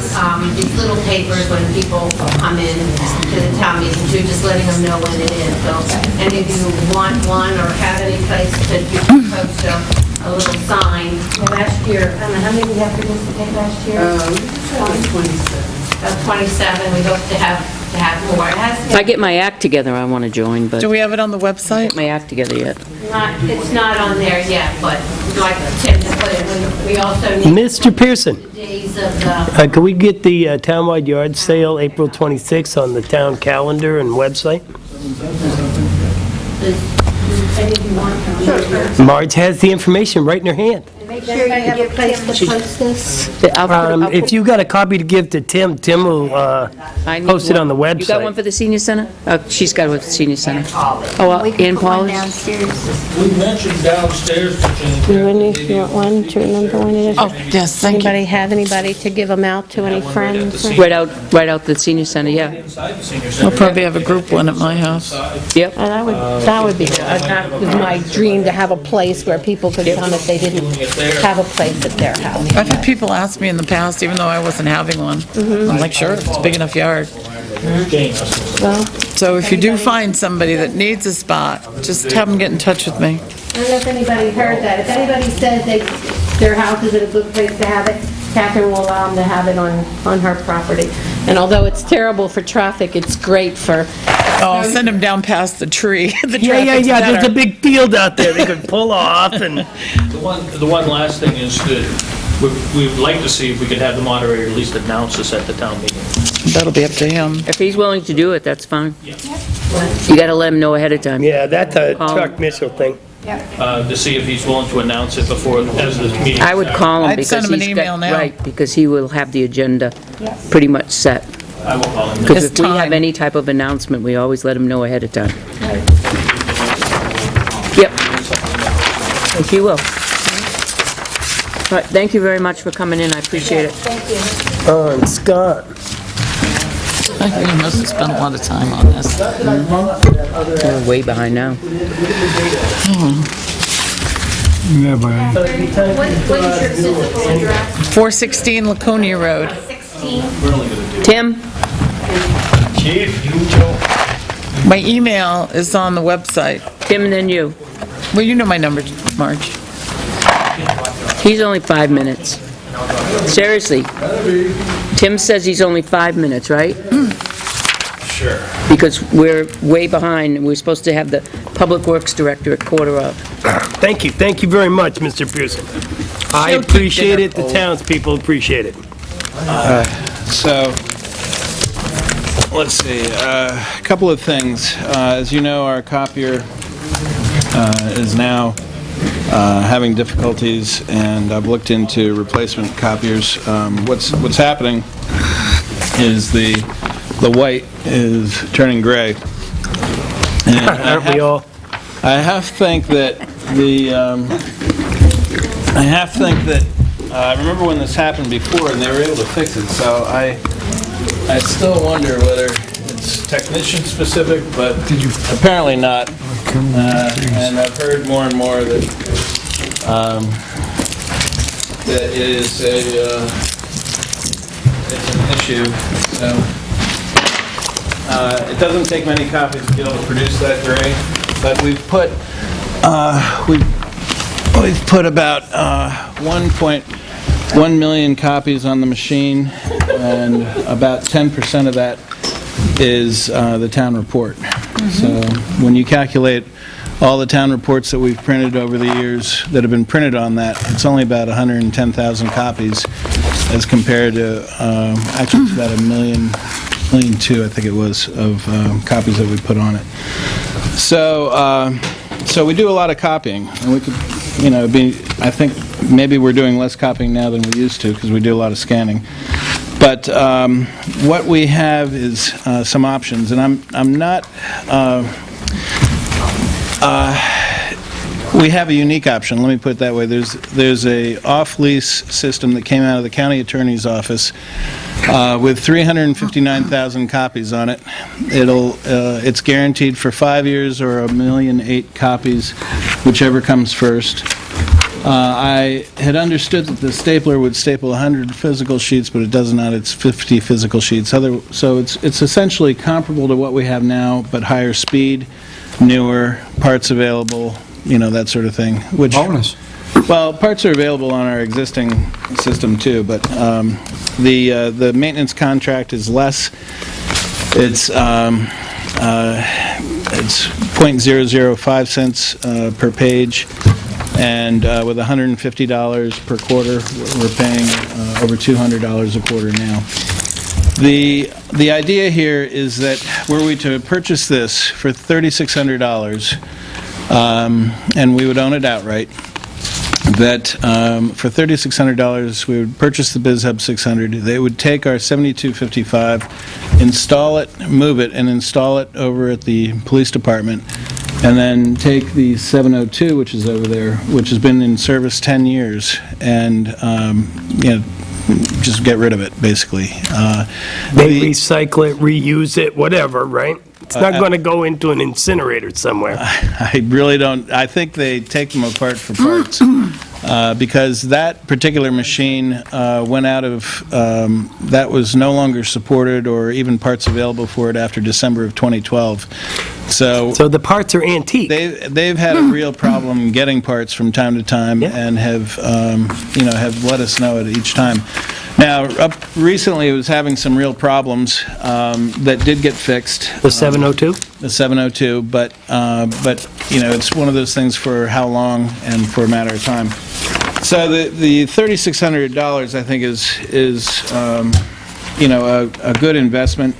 these little papers when people come in to the town meeting, too, just letting them know when it is. So any of you want one or have any place that you can post a little sign. Last year, I don't know, how many we have to take last year? 27. We hope to have more. It has If I get my act together, I want to join, but Do we have it on the website? my act together yet. it's not on there yet, but like Tim put it, we also need Mr. Pearson, days of the, can we get the townwide yard sale April 26th on the town calendar and website? any of you want. Marge has the information right in her hand. Make sure you have a place to post this. If you got a copy to give to Tim, Tim will I need post it on the one. You got one website. for the senior center? She's got one for the senior center. Oh, We Ann can put one Paula's? downstairs. We mentioned downstairs to Jane. You want one to remember when it is? Oh, yes, thank you. Anybody have anybody to give them out to, any friends? Right out the senior center, yeah. Inside the senior We'll center. probably have a group one at my house. Yep. That would be good. That was my dream, to have a place where people could come if they didn't have a place at their house. I've had people ask me in the past, even though I wasn't having one. I'm like, sure, it's a big enough yard. Jane, Well, So if you do find somebody that needs a spot, just have them get in touch with me. I don't know if anybody heard that. If anybody says their house is a good place to have it, Catherine will allow them to have it on her property. and although it's terrible for traffic, it's great for, Oh, I'll send them down past the tree. The Yeah, traffic's there's a better. big field out there they could pull off and, The one last thing is that we would like to see if we could have the moderator at least announce this at the town meeting. That'll be up to him. If he's willing to do it, that's fine. You gotta let him know ahead of time. yeah, that's a Chuck Mitchell thing. To see if he's willing to announce it before, as the meeting. I would call him I'd because send him an he's email got, now. right, because he will have the agenda pretty much set. I will call him. Because His if we have time. any type of announcement, we always let him know ahead of time. Yep. If you will. All right, thank you very much for coming in, I appreciate it. And Scott, You must have spent a lot of time on this. We're way behind now. Yeah, but What is your physical address? 416 Laconia Road. 16? Tim? My email is on the website. Tim and then you. Well, you know my number, Marge. He's only 5 minutes. Seriously. Tim says he's only 5 minutes, right? Sure. Because we're way behind, and we're supposed to have the Public Works Director at 1:15. thank you very much, Mr. Pearson. I She'll keep appreciate dinner it, the cold. townspeople appreciate it. So, let's see, a couple of things. As you know, our copier is now having difficulties, and I've looked into replacement copiers. What's happening is the white is turning gray. And Aren't we all? I have to think that I remember when this happened before and they were able to fix it, so I still wonder whether it's technician specific, but apparently not. And I've heard more and more that that it is it's an issue. So it doesn't take many copies to be able to produce that gray, but we've put about 1.1 million copies on the machine, and about 10% of that is the town report. So when you calculate all the town reports that we've printed over the years that have been printed on that, it's only about 110,000 copies as compared to, actually it's about 1.2 million, I think it was, of copies that we put on it. So, so we do a lot of copying, and we could, I think maybe we're doing less copying now than we used to because we do a lot of scanning. But what we have is some options, and I'm not. We have a unique option. Let me put it that way. There's a off-lease system that came out of the county attorney's office with 359,000 copies on it. It's guaranteed for 5 years or 1,000,008 copies, whichever comes first. I had understood that the stapler would staple 100 physical sheets, but it does not. It's 50 physical sheets. So it's essentially comparable to what we have now, but higher speed, newer, parts available, that sort of thing. Bonus. Well, parts are available on our existing system too, but the maintenance contract is less. It's 0.005 cents per page. And with $150 per quarter, we're paying over $200 a quarter now. The idea here is that were we to purchase this for $3,600, and we would own it outright, that for $3,600 we would purchase the BizHub 600. They would take our 7255, install it, move it, and install it over at the police department. And then take the 702, which is over there, which has been in service 10 years, and just get rid of it, basically. They recycle it, reuse it, whatever, right? It's not going to go into an incinerator somewhere. I really don't. I think they take them apart for parts. Because that particular machine went out of, that was no longer supported or even parts available for it after December of 2012. So the parts are antique. They've had a real problem getting parts from time to time, and have let us know it each time. Now, recently it was having some real problems that did get fixed. The 702? The 702, but it's one of those things for how long and for a matter of time. So the $3,600, I think, is a good investment.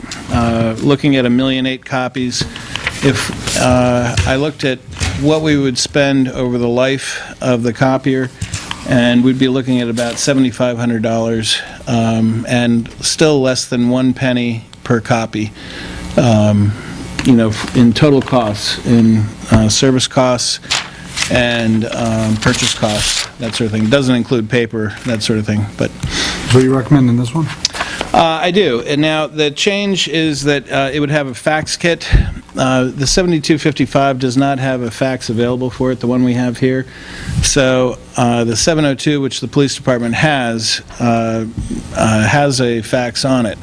Looking at 1,000,008 copies, if I looked at what we would spend over the life of the copier, and we'd be looking at about $7,500, and still less than 1 penny per copy. In total costs, in service costs and purchase costs, that sort of thing. Doesn't include paper, that sort of thing. But So you recommend in this one? I do. And now the change is that it would have a fax kit. The 7255 does not have a fax available for it, the one we have here. So the 702, which the police department has a fax on it.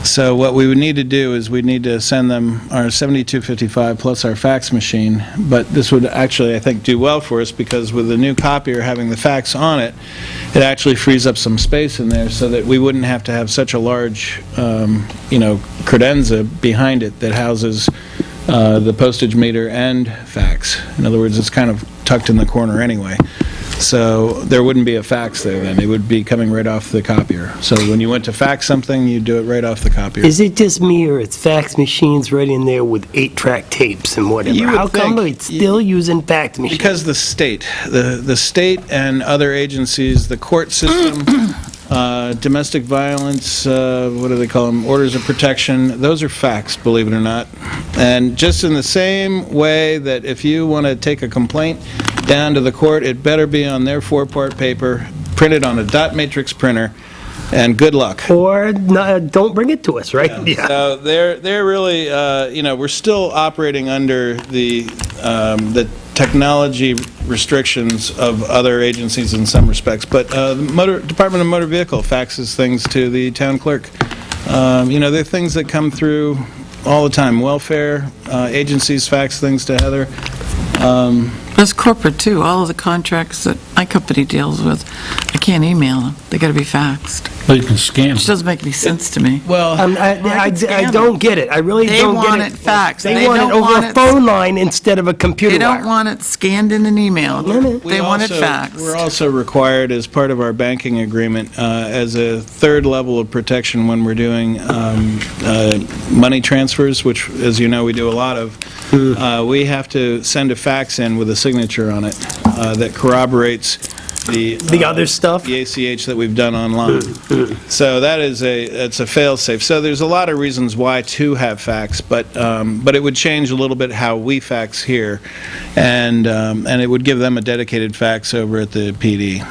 So what we would need to do is we'd need to send them our 7255 plus our fax machine. But this would actually, I think, do well for us, because with the new copier having the fax on it, it actually frees up some space in there so that we wouldn't have to have such a large, credenza behind it that houses the postage meter and fax. In other words, it's kind of tucked in the corner anyway. So there wouldn't be a fax there then. It would be coming right off the copier. So when you went to fax something, you do it right off the copier. Is it just me, or it's fax machines right in there with 8-track tapes and whatever? You would How come think- it's still using fax machines? Because the state and other agencies, the court system, domestic violence, what do they call them, orders of protection, those are fax, believe it or not. And just in the same way that if you want to take a complaint down to the court, it better be on their 4-part paper, printed on a dot matrix printer, and good luck. Or don't bring it to us, right? Yeah. So they're really, we're still operating under the technology restrictions of other agencies in some respects, but the Department of Motor Vehicle faxes things to the town clerk. There are things that come through all the time. Welfare agencies fax things to Heather. That's corporate, too. All of the contracts that my company deals with, I can't email them. They got to be faxed. Well, you can scan Which doesn't make any sense to me. Well, I don't get it. I really They don't get it. want it faxed. They They want it don't over want a it- phone line instead of a computer They don't wire. want it scanned in an email. They want it faxed. We're also required, as part of our banking agreement, as a third level of protection when we're doing money transfers, which, as you know, we do a lot of, we have to send a fax in with a signature on it that corroborates the other stuff? the ACH that we've done online. So it's a fail-safe. So there's a lot of reasons why to have fax, but it would change a little bit how we fax here, and it would give them a dedicated fax over at the PD.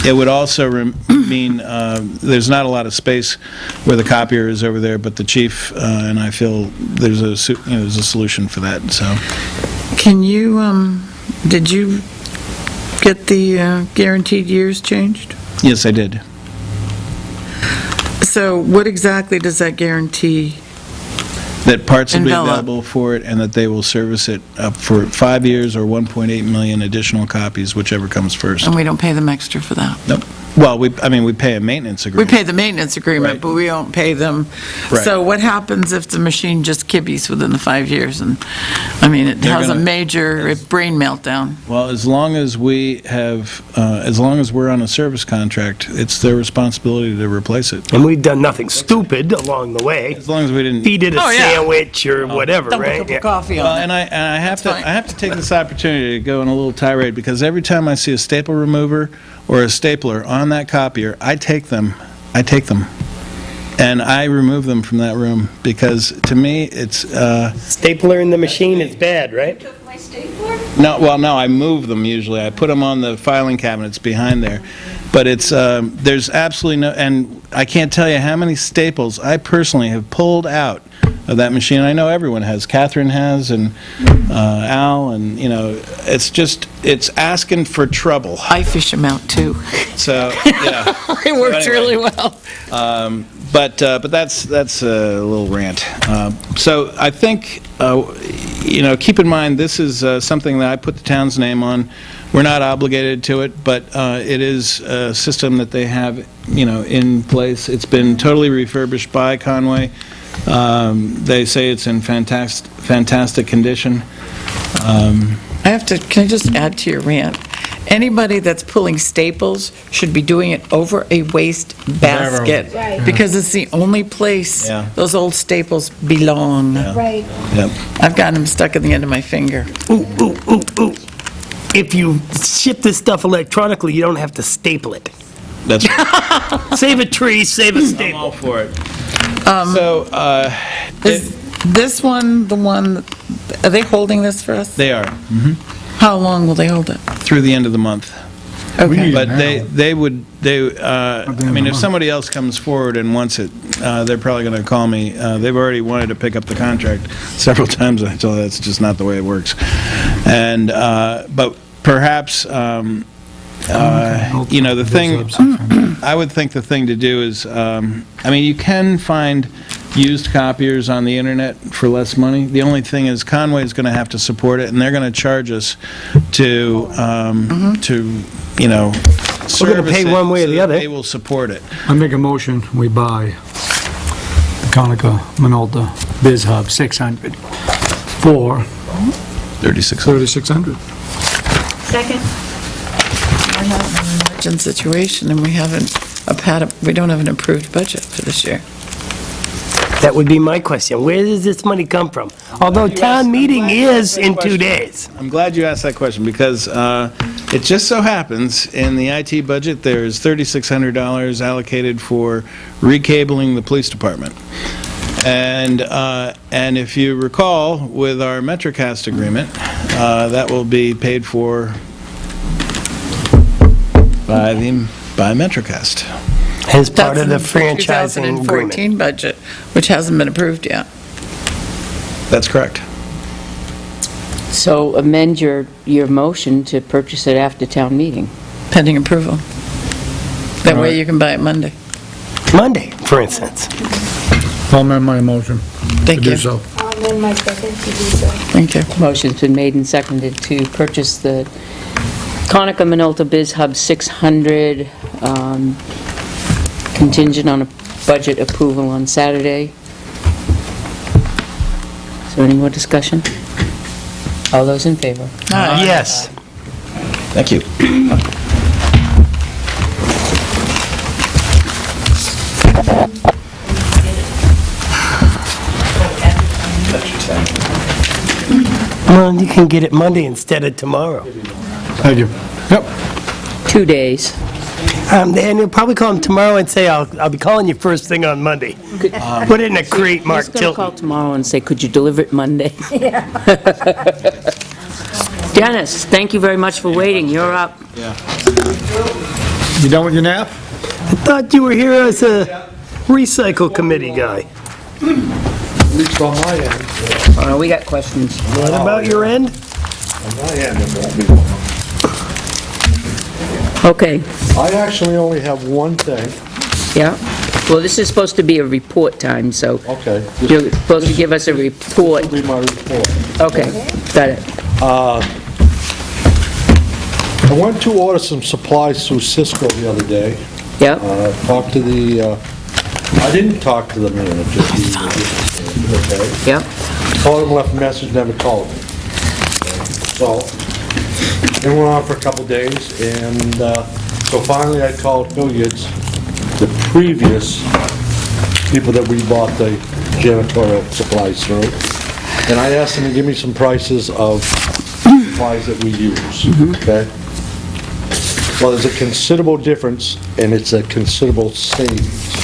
It would also mean there's not a lot of space where the copier is over there, but the chief and I feel there's a solution for that. So, Can you, did you get the guaranteed years changed? yes, I did. So what exactly does that guarantee? That parts will be Envelope. available for it, and that they will service it up for 5 years or 1.8 million additional copies, whichever comes first. And we don't pay them extra for that? Nope. Well, we pay a maintenance We agreement. pay the maintenance agreement, Right. but we don't pay them. Right. So what happens if the machine just kibbies within the 5 years? And, it They're has a gonna- major brain meltdown. Well, as long as we're on a service contract, it's their responsibility to replace it. And we've done nothing stupid along the way. As long as we didn't. Feed it a Oh, yeah. sandwich or whatever, Double right? cup Yeah. of coffee Well, on it. and I have That's fine. to take this opportunity to go on a little tirade, because every time I see a staple remover or a stapler on that copier, I take them, and I remove them from that room, because to me, it's, Stapler in the machine is bad, right? Took my stapler? no, I move them usually. I put them on the filing cabinets behind there. But it's, there's absolutely no, and I can't tell you how many staples I personally have pulled out of that machine. I know everyone has. Catherine has, and Al, and, it's asking for trouble. I fish them out, too. So, yeah. It works anyway. really well. But that's a little rant. So I think, keep in mind, this is something that I put the town's name on. We're not obligated to it, but it is a system that they have, in place. It's been totally refurbished by Conway. They say it's in fantastic condition. Can I just add to your rant? Anybody that's pulling staples should be doing it over a waste basket. Right. Because it's the only place Yeah. those old staples belong. Right. Yep. I've gotten them stuck at the end of my finger. Ooh. If you ship this stuff electronically, you don't have to staple it. That's Save a tree, save a I'm all staple. for it. So, Is this one the one, are they holding this for us? they are, How long will they hold it? through the end of the month. We need But it now. if somebody else comes forward and wants it, they're probably going to call me. They've already wanted to pick up the contract several times, and I told them that's just not the way it works. And, but perhaps, the thing, I would think the thing to do is, you can find used copiers on the internet for less money. The only thing is Conway's going to have to support it, and they're going to charge us to service pay it one way or so the that other. They will support it. I make a motion, we buy the Konica Minolta Biz Hub 600 for 36. $3,600. Second? We're not in an emergent situation, and we don't have an approved budget for this year. That would be my question. Where does this money come from? Although town meeting is in 2 days. I'm glad you asked that question, because it just so happens, in the IT budget, there's $3,600 allocated for recabling the police department. And if you recall, with our MetroCast agreement, that will be paid for by MetroCast. As part of the That's in franchising agreement. 2014 budget, which hasn't been approved yet. That's correct. So amend your motion to purchase it after town meeting. Pending approval. That way you can buy it Monday. Monday, for instance. I'll amend my motion to Thank do you. so. Then my second to do so. Thank you. Motion's been made and seconded to purchase the Conica Minolta Biz Hub 600, contingent on a budget approval on Saturday. Is there any more discussion? All those in favor? Yes. Thank you. Well, you can get it Monday instead of tomorrow. Thank you. Yep. 2 days. And you'll probably call him tomorrow and say, I'll be calling you first thing on Monday. Put it in a crate, Mark He's going to call Tilton. tomorrow and say, could you deliver it Monday? Dennis, thank you very much for waiting. You're up. You done with your nap? I thought you were here as a recycle committee guy. At least on my end. Oh, we got questions. What about your end? On my end, it won't be long. Okay, I actually only have one thing. yeah. Well, this is supposed to be a report time, so Okay. you're supposed to give us a report. This will be my report. Okay, got it. I went to order some supplies through Cisco the other day. Yep, Talked to I didn't talk to the manager. Okay? yep. Called him, left a message, never called me. So, it went on for a couple days, and so finally I called Hilliard's, the previous people that we bought the janitorial supplies through, and I asked them to give me some prices of supplies that we use, okay? Well, there's a considerable difference, and it's a considerable savings.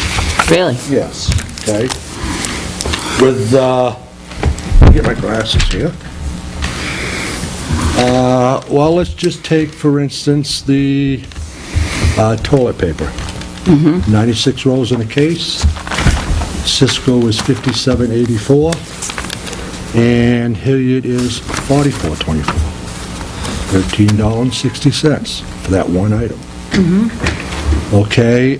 Really? Yes, okay? With, get my glasses here. Well, let's just take, for instance, the toilet paper. 96 rolls in a case. Cisco is $57.84, and Hilliard is $44.24. $13.60 for that one item. Okay,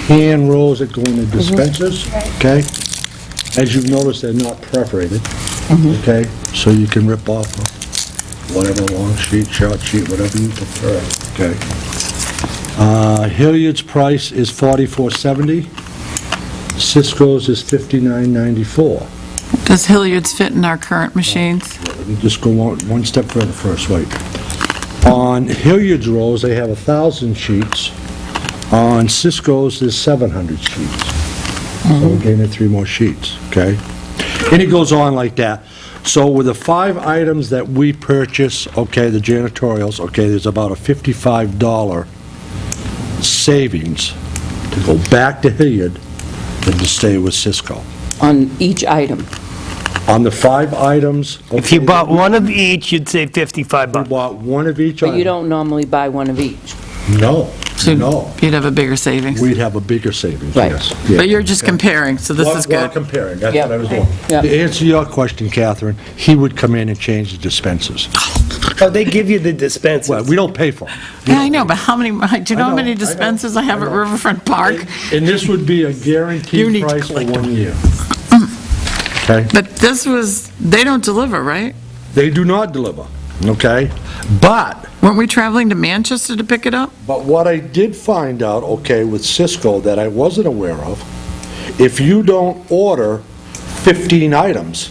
hand rolls that go in the dispensers, okay? As you've noticed, they're not perforated, okay? So you can rip off whatever, long sheet, short sheet, whatever you prefer, okay? Hilliard's price is $44.70. Cisco's is $59.94. Does Hilliard's fit in our current machines? Let me just go one step further first, wait. On Hilliard's rolls, they have 1,000 sheets. On Cisco's, there's 700 sheets. So we're gaining 3 more sheets, okay? And it goes on like that. So with the 5 items that we purchase, okay, the janitorials, okay, there's about a $55 savings to go back to Hilliard than to stay with Cisco. On each item. On the 5 items... If you bought one of each, you'd save $55. We bought one of each But item. you don't normally buy one of each. No, So no. you'd have a bigger savings. We'd have a bigger savings, Right. yes. Yeah. But you're just comparing, so this is We're good. comparing, that's Yep. what I was doing. Yep. To answer your question, Catherine, he would come in and change the dispensers. Oh, they give you the dispensers. Well, we don't pay for them. Yeah, I know, but how many, do you know how I know, many I know, dispensers I have at Riverfront Park? And this would be a You guaranteed need to price for collect 1 year. Okay? But this was, they don't deliver, right? They do not deliver, okay? But Weren't we traveling to Manchester to pick it up? what I did find out, okay, with Cisco that I wasn't aware of, if you don't order 15 items,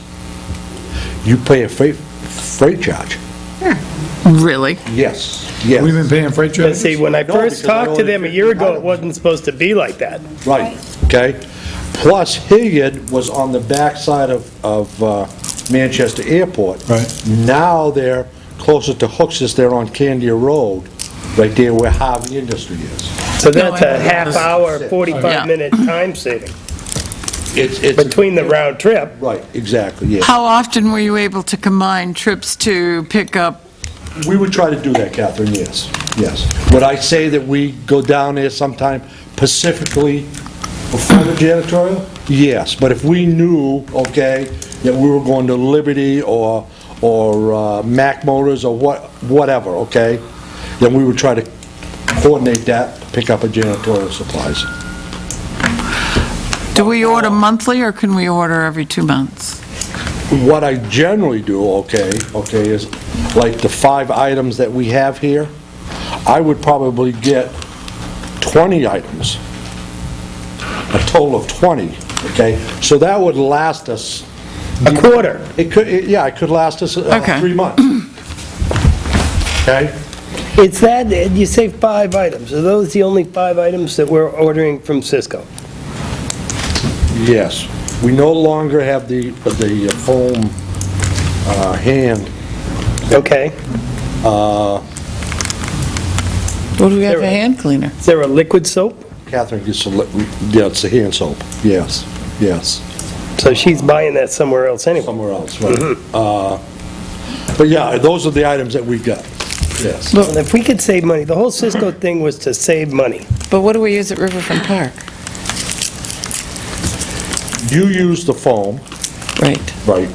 you pay a freight charge. Really? Yes, yes. We've been paying freight And charges? see, when I No, first because I talked to ordered them a year ago, 50 it wasn't supposed to be like that. Right, okay? Plus, Hilliard was on the backside of Manchester Airport. Right. Now they're closer to Hooks's, they're on Candia Road, right there where Harvey Industry is. So that's a half hour, Yeah. 45-minute time saving It's, between the round trip. right, exactly, yeah. How often were you able to combine trips to pick up? We would try to do that, Catherine, yes, yes. Would I say that we go down there sometime specifically before the janitorial? Yes, but if we knew, okay, that we were going to Liberty or Mac Motors or whatever, okay, then we would try to coordinate that, pick up a janitorial supplies. Do we order monthly, or can we order every 2 months? What I generally do, okay, is like the 5 items that we have here, I would probably get 20 items, a total of 20, okay? So that would last us... A quarter. It could last us Okay. 3 months. Okay? It's that, you say 5 items. Are those the only 5 items that we're ordering from Cisco? Yes. We no longer have the foam hand. Okay. What do we have for hand cleaner? Is there a liquid soap? Catherine gets it's a hand soap. Yes, yes. So she's buying that somewhere else anyway. Somewhere else, right. But yeah, those are the items that we got. Yes. And if we could save money, the whole Cisco thing was to save money. But what do we use at Riverfront Park? You use the foam, Right. right,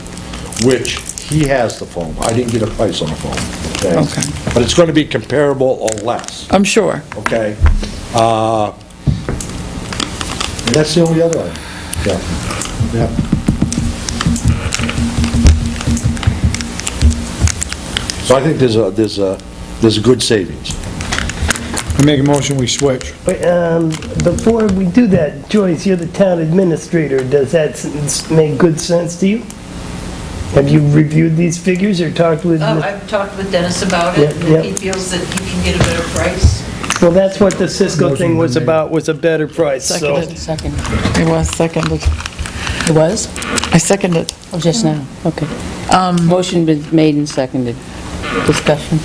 which he has the foam. I didn't get a price on the foam, okay? Okay. But it's going to be comparable or less, I'm sure. okay? And that's the only other item. Yeah. Yeah. So I think there's a good savings. I make a motion, we switch. But before we do that, Joyce, you're the town administrator. Does that make good sense to you? Have you reviewed these figures or talked with... I've talked with Dennis about it, Yeah, and he feels that he can get a better price. Well, that's what the Cisco thing was about, was a better price, so... Seconded. Second. It was seconded. It was? I seconded. Oh, just now, okay. Motion been made and seconded. Discussion.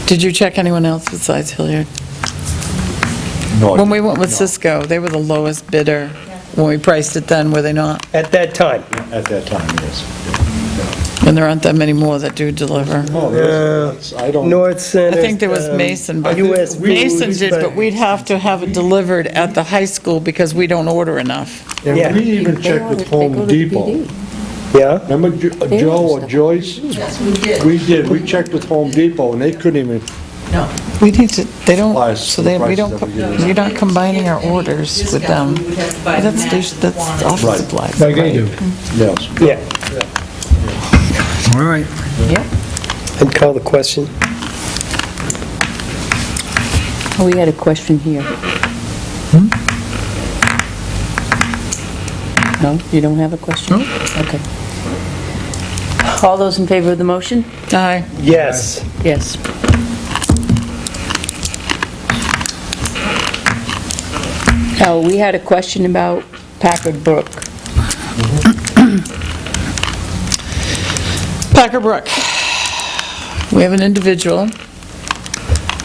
Did you check anyone else besides Hilliard? No, When we went with Cisco, they were the lowest bidder. When we priced it then, were they not? At that time. at that time, yes. And there aren't that many more that do deliver. Oh, I don't... North Center... I think there was Mason, but US Mason Foods, did, but we'd have to have it delivered at the high school because we don't order enough. And Yeah. we even checked with Home Depot. Yeah? Remember Joe or Joyce? Yes, we did. We did, we checked with Home Depot, and they couldn't even... No. We need to, they don't, Supplies, so they, we don't, prices that we get. you're not combining our orders with them. We would have to buy the That's, massive that's quantity. office Right. supplies. Like they do. Yes. Yeah. All right. And call the question. Oh, we had a question here. No, you don't have a question? Okay. All those in favor of the motion? Aye. Yes. Yes. Now, we had a question about Packard Brook. Packer Brook. We have an individual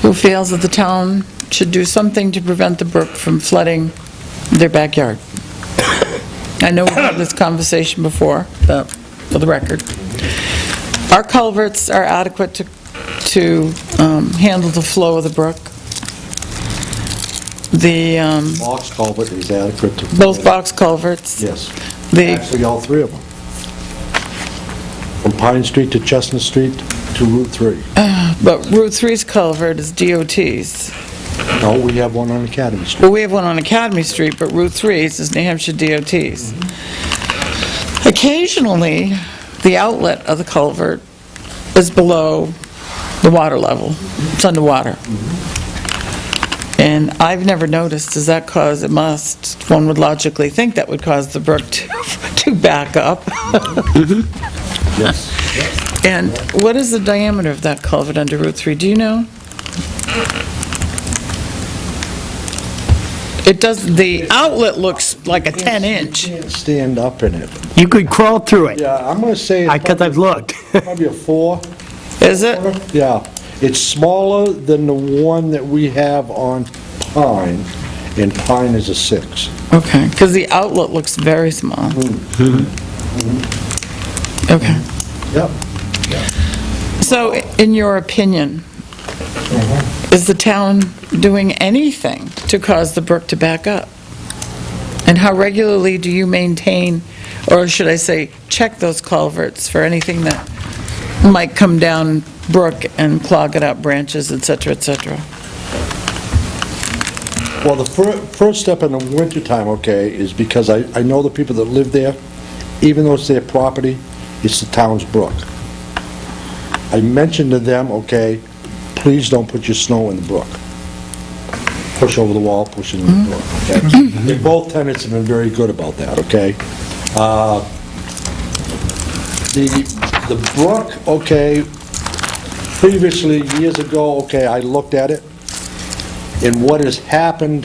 who feels that the town should do something to prevent the brook from flooding their backyard. I know we've had this conversation before, but for the record. Our culverts are adequate to handle the flow of the brook. The, Box culvert is adequate to... both box culverts. Yes. The, Actually, all 3 of them. From Pine Street to Chestnut Street to Route 3. but Route 3's culvert is DOT's. No, we have one on Academy Street. Well, we have one on Academy Street, but Route 3's is New Hampshire DOT's. Occasionally, the outlet of the culvert is below the water level. It's underwater. And I've never noticed, does that cause, it must, one would logically think that would cause the brook to back up. Yes. And what is the diameter of that culvert under Route 3? Do you know? It does, the outlet looks like a 10-inch. Can't stand up in it. You could crawl through it, Yeah, I'm gonna say it's because I've looked. probably a 4. Is it? Yeah, it's smaller than the one that we have on Pine, and Pine is a 6. Okay, because the outlet looks very small. Okay. Yep. So, in your opinion, is the town doing anything to cause the brook to back up? And how regularly do you maintain, or should I say, check those culverts for anything that might come down brook and clog it up, branches, et cetera, et cetera? Well, the first step in the wintertime, okay, is because I know the people that live there, even though it's their property, it's the town's brook. I mentioned to them, okay, please don't put your snow in the brook. Push over the wall, push it in the brook, okay? And both tenants have been very good about that, okay? The brook, okay, previously, years ago, okay, I looked at it, and what has happened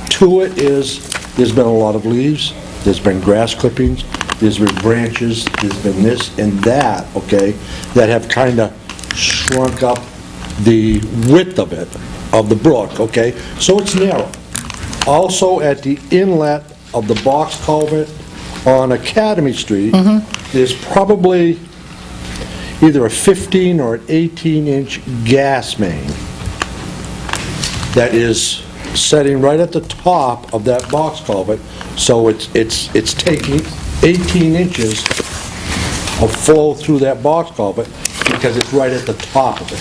to it is, there's been a lot of leaves, there's been grass clippings, there's been branches, there's been this and that, okay, that have kind of shrunk up the width of it, of the brook, okay? So it's narrow. Also, at the inlet of the box culvert on Academy Street, there's probably either a 15 or an 18-inch gas main that is setting right at the top of that box culvert, so it's taking 18 inches of flow through that box culvert because it's right at the top of it.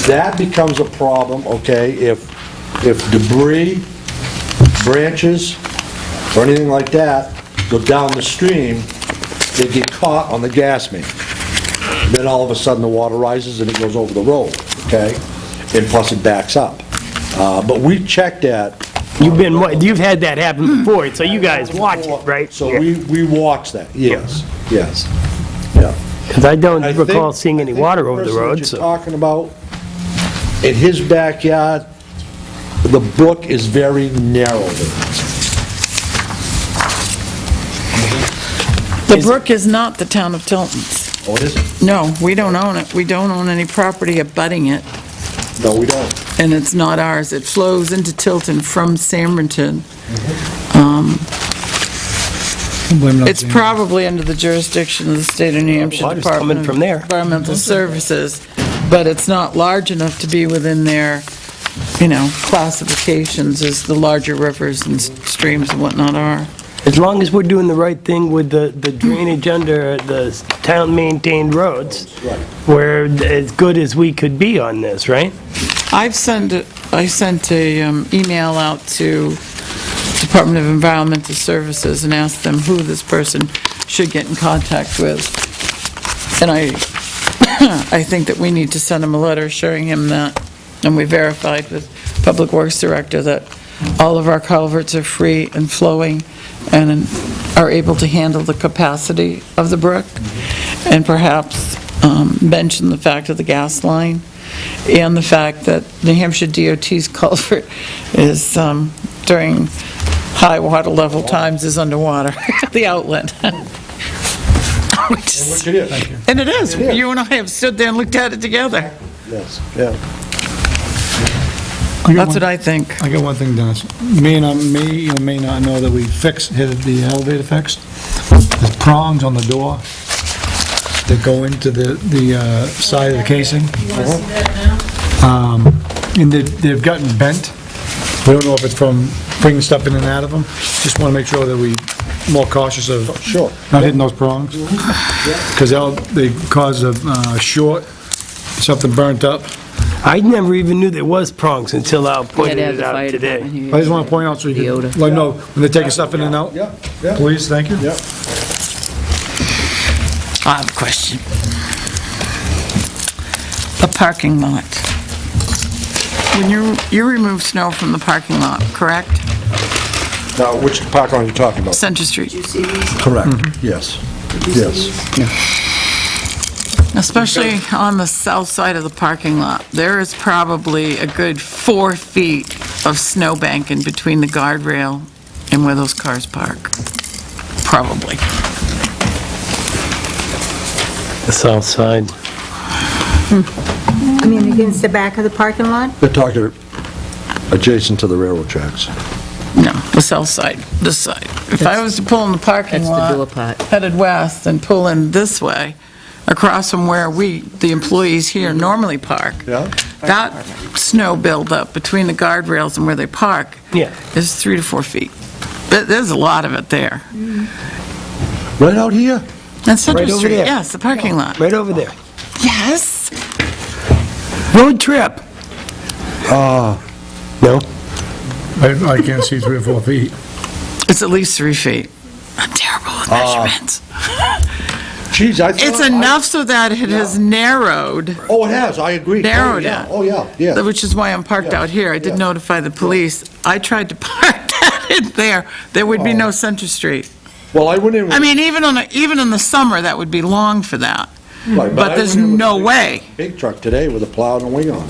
That becomes a problem, okay, if debris, branches, or anything like that go down the stream, they get caught on the gas main. Then all of a sudden the water rises and it goes over the road, okay? And plus it backs up. But we checked that. You've had that happen before, so you guys watch it, right? So we watch that, yes, yeah. Because I don't I think- recall seeing any water over the person that road, you're so. talking about, in his backyard, the brook is very narrow there. The brook is not the town of Tilton's. Oh, it isn't? No, we don't own it. We don't own any property abutting it, No, we don't. and it's not ours. It flows into Tilton from Samberton. It's probably under the jurisdiction of the state of New Hampshire Water's coming Department from of there. Environmental Services, but it's not large enough to be within their, classifications as the larger rivers and streams and whatnot are. As long as we're doing the right thing with the drainage under the town-maintained roads, Right. we're as good as we could be on this, right? I sent a email out to Department of Environmental Services and asked them who this person should get in contact with. And I think that we need to send him a letter assuring him that, and we verified with Public Works Director that all of our culverts are free and flowing and are able to handle the capacity of the brook, and perhaps mention the fact of the gas line and the fact that New Hampshire DOT's culvert is, during high water level times, is underwater, the outlet. Which it is. And it is. It is. You and I have stood there and looked at it together. Yes, yeah. That's what I think. I got one thing, Dennis. You may not know that we had the elevator fixed. There's prongs on the door that go into the side of the casing. And they've gotten bent. We don't know if it's from bringing stuff in and out of them. Just want to make sure that we're more cautious of Sure. not hitting those prongs. Because they cause a short, something burnt up. I never even knew there was prongs until Al pointed Yeah, to have it the out fire today. department here. I just want to point out so you The can odor. let them know when they're taking stuff in and out. Yeah, yeah. Please, thank you. Yeah. I have a question. A parking lot. When you remove snow from the parking lot, correct? Now, which park are you talking about? Center Street. Correct, yes. Yes. Especially on the south side of the parking lot. There is probably a good 4 feet of snowbank in between the guardrail and where those cars park. Probably. The south side. I mean, against the back of the parking lot? They're talking adjacent to the railroad tracks. No, the south side, this side. If I was to pull in the parking That's the door lot, part. headed west, and pull in this way, across from where the employees here normally park, Yeah? that snow buildup between the guardrails and where they park Yeah. is 3 to 4 feet. There's a lot of it there. Right out here? And Center Right over Street, there. yes, the parking lot. Right over there. Yes. Road trip. No? I can't see 3 or 4 feet. It's at least 3 feet. I'm terrible with measurements. Geez, I thought... It's enough so that it has narrowed, Oh, it has, I agree. Narrowed Oh, yeah. it. Oh, yeah, yeah. which is why I'm parked out here. I did Yeah. notify the police. I tried to park that in there. There would be no Center Street. Well, I went in with... I mean, even in the summer, that would be long for that. Right, but I there's went in with no a big- way. Big truck today with a plow and a wing on.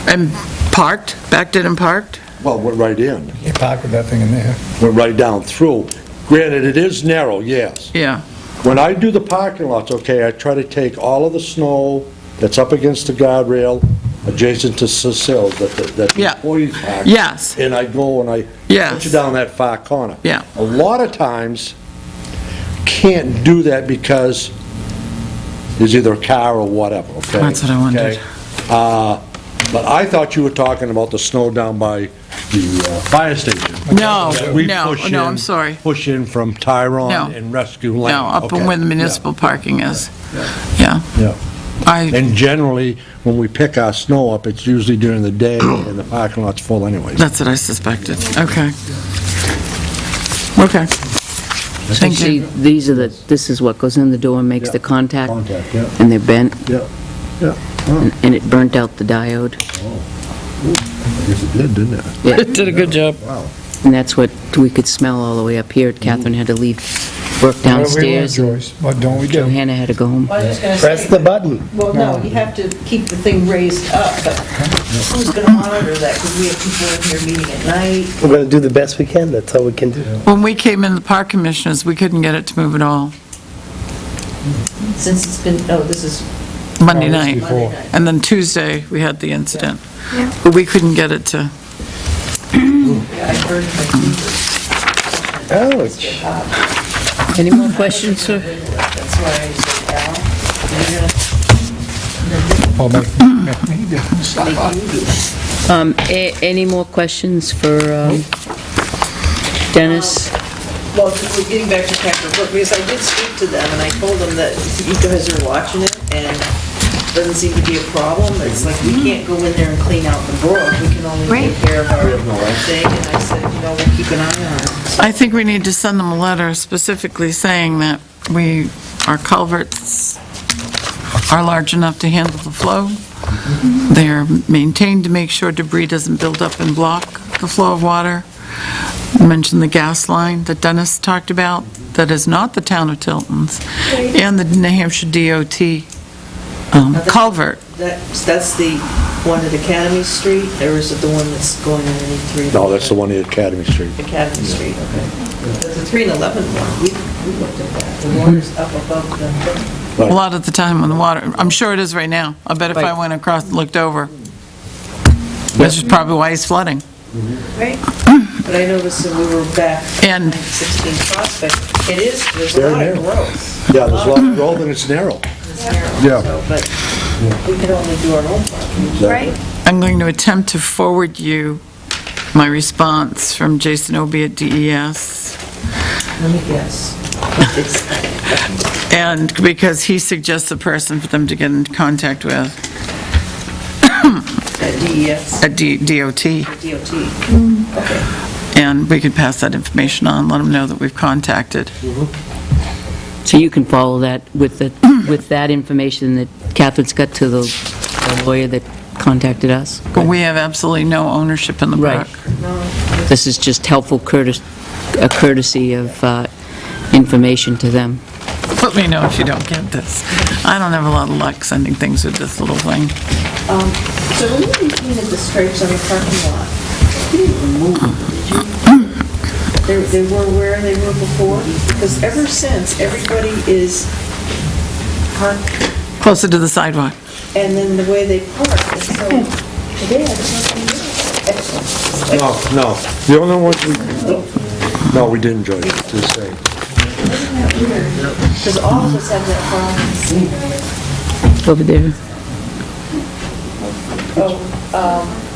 And parked, backed it and parked? Well, went right in, You park with that thing in there. went right down through. Granted, it is narrow, yes. Yeah. When I do the parking lots, okay, I try to take all of the snow that's up against the guardrail, adjacent to Cecil's, that the Yeah. employees park. Yes. And I go and I Yes. put you down that far corner. Yeah. A lot of times, can't do that because there's either a car or whatever, okay? That's what I wondered. Okay? But I thought you were talking about the snow down by the fire station. No, That we no, push no, in- I'm sorry. Push in from No. Tyrone and Rescue Lane. No, up Okay. where the municipal parking is. Yeah. Yeah. I, And generally, when we pick our snow up, it's usually during the day and the parking lot's full anyways. that's what I suspected. Okay. Okay. Thank See, you. this is what goes in the door and makes the contact, Contact, yeah, and they're bent, yeah, yeah. and it burnt out the diode. I guess it did, didn't it? Yeah, It did a good job. Wow. and that's what we could smell all the way up here. Catherine had to leave work downstairs, Well, we and were, Joyce. What don't we do? Johanna had to go home. I was just gonna Press say, the button. well, no, you have to keep the thing raised up, but who's gonna monitor that? Because we have people in here meeting at night. We're gonna do the best we can, that's all we can do. When we came in, the park commissioners, we couldn't get it to move at all. Since it's been, oh, this is Monday No, it's night. before. Monday night. And then Tuesday, we had the incident. But we couldn't get it to, Yeah, I heard my neighbors. Ouch. Any more questions, sir? That's why I said, Al, you're gonna, Oh, make me different. Stop it. Any more questions for Dennis? well, we're getting back to Packer Brook, because I did speak to them, and I told them that you guys are watching it, and it doesn't seem to be a problem. It's like, we can't go in there and clean out the brook, we can only take care of our thing, and I said, we'll keep an eye on it. I think we need to send them a letter specifically saying that our culverts are large enough to handle the flow. They're maintained to make sure debris doesn't build up and block the flow of water. I mentioned the gas line that Dennis talked about, that is not the town of Tilton's, and the New Hampshire DOT culvert. That's the one at Academy Street, or is it the one that's going underneath 3? No, that's the one at Academy Street. Academy Street, okay. The 3 and 11 one, we looked at that. The water's up above the thing. A lot of the time when the water, I'm sure it is right now. I bet if I went across and looked over, this is probably why he's flooding. Right. But I noticed when we were back And- on 16 Prospect, there's a Very lot of narrow. growth. Yeah, there's a lot of growth and it's narrow. It's narrow, Yeah. so, but we can only do our own part. Right. I'm going to attempt to forward you my response from Jason Obie at DES. Let me guess. And because he suggests a person for them to get in contact with At DES, at DOT. DOT. Okay. And we could pass that information on, let them know that we've contacted. So you can follow that with that information that Catherine's got to the lawyer that contacted us? But we have absolutely no ownership in the Right. brook. This is just helpful courtesy of information to them. Let me know if you don't get this. I don't have a lot of luck sending things with this little thing. So when you painted the stripes on the parking lot, you didn't remove them, did you? They were where they were before? Because ever since, everybody is parked, Closer to the sidewalk. and then the way they park, and so today I just want to excellent. No, the only ones no, we didn't, Joyce, it's the same. Isn't that weird? Because all of us have that problem. Over there. Oh,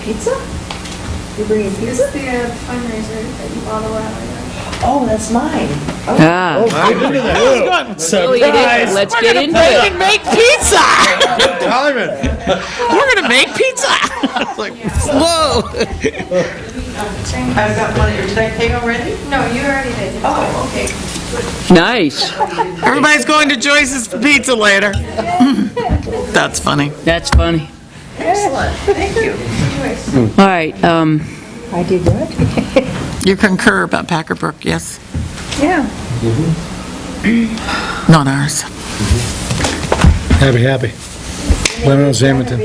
pizza? You bringing pizza? The fundraiser that you bought a while ago. Oh, that's mine. Ah, Surprise! let's get into We it. can make pizza! Timing. We're gonna make pizza! It's like, whoa! I've got one, did I pay already? No, you already did. Oh, okay. Nice. Everybody's going to Joyce's for pizza later. That's funny. That's funny. Excellent, thank you. All right, I did what? You concur about Packer Brook, yes? Yeah. Not ours. Happy. Lemon Zamonton.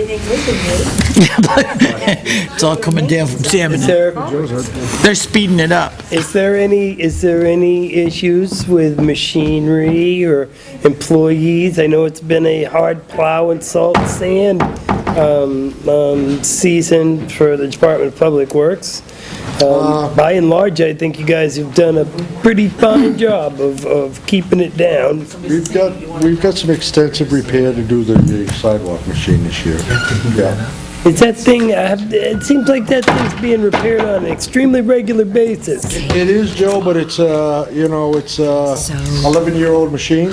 It's all coming down from Salmon. They're speeding it up. Is there any issues with machinery or employees? I know it's been a hard plow and salt and sand season for the Department of Public Works. By and large, I think you guys have done a pretty fine job of keeping it down. We've got some extensive repair to do the sidewalk machine this year. Yeah. Is that thing, it seems like that thing's being repaired on an extremely regular basis. It is, Joe, but it's it's a 11-year-old machine.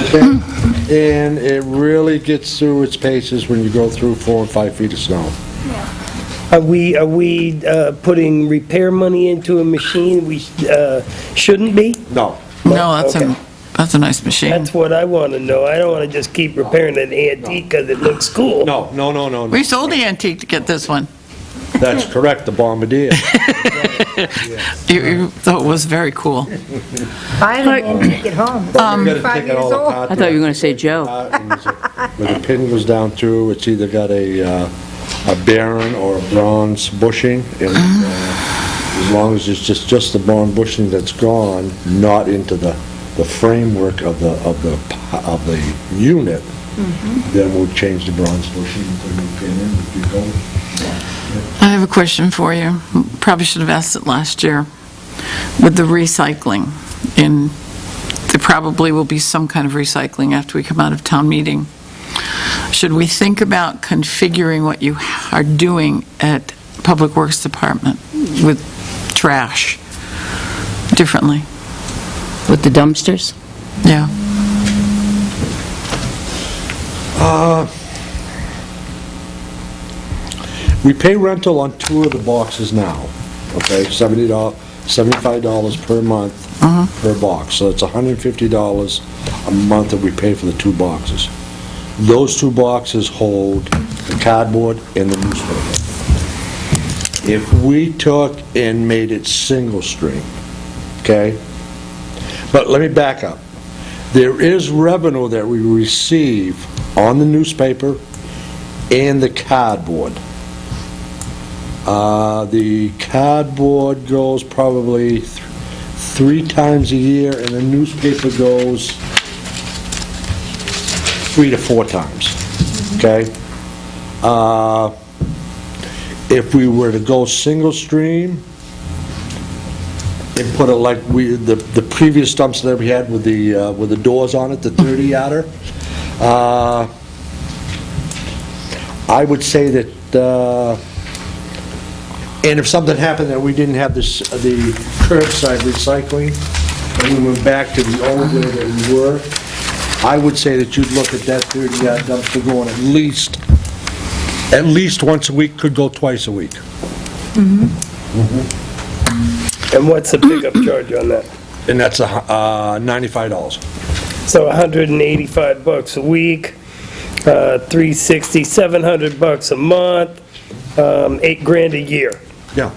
Okay? And it really gets through its paces when you go through 4 and 5 feet of snow. Are we putting repair money into a machine we shouldn't be? No. No, Okay. that's a nice machine. That's what I want to know. I don't want to just keep repairing an antique because it looks cool. No. We sold the antique to get this one. That's correct, the Bombardier. You thought it was very cool. I didn't take it home. You gotta take out all the parts. I thought you were going to say Joe. Where the pin goes down through, it's either got a barren or a bronze bushing, and as long as it's just the bronze bushing that's gone, not into the framework of the unit, then we'll change the bronze bushing and put a new pin in if you go. I have a question for you. Probably should have asked it last year. With the recycling, there probably will be some kind of recycling after we come out of town meeting. Should we think about configuring what you are doing at Public Works Department with trash differently? With the dumpsters? Yeah. We pay rental on 2 of the boxes now, okay, $75 per month per box, so it's $150 a month that we pay for the 2 boxes. Those 2 boxes hold the cardboard and the newspaper. If we took and made it single stream, okay? But let me back up. There is revenue that we receive on the newspaper and the cardboard. The cardboard goes probably 3 times a year, and the newspaper goes 3 to 4 times, okay? If we were to go single stream and put it like the previous dumpster that we had with the doors on it, the 30-yarder, I would say that, and if something happened that we didn't have the curbside recycling, and we went back to the old way that we were, I would say that you'd look at that 30-yard dumpster going at least once a week, could go twice a week. And what's the pickup charge on that? And that's $95. So $185 a week, $360, $700 a month, $8,000 a year. Yeah.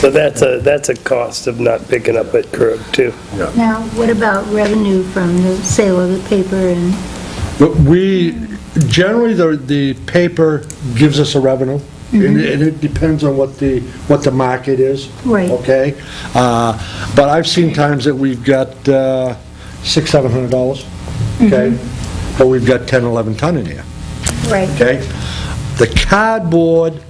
So that's a cost of not picking up at curb, too. Now, what about revenue from the sale of the paper and, But generally, the paper gives us a revenue, and it depends on what the market is. Right. Okay? But I've seen times that we've got $600-700, okay? But we've got 10, 11 ton in here, right? okay? The cardboard,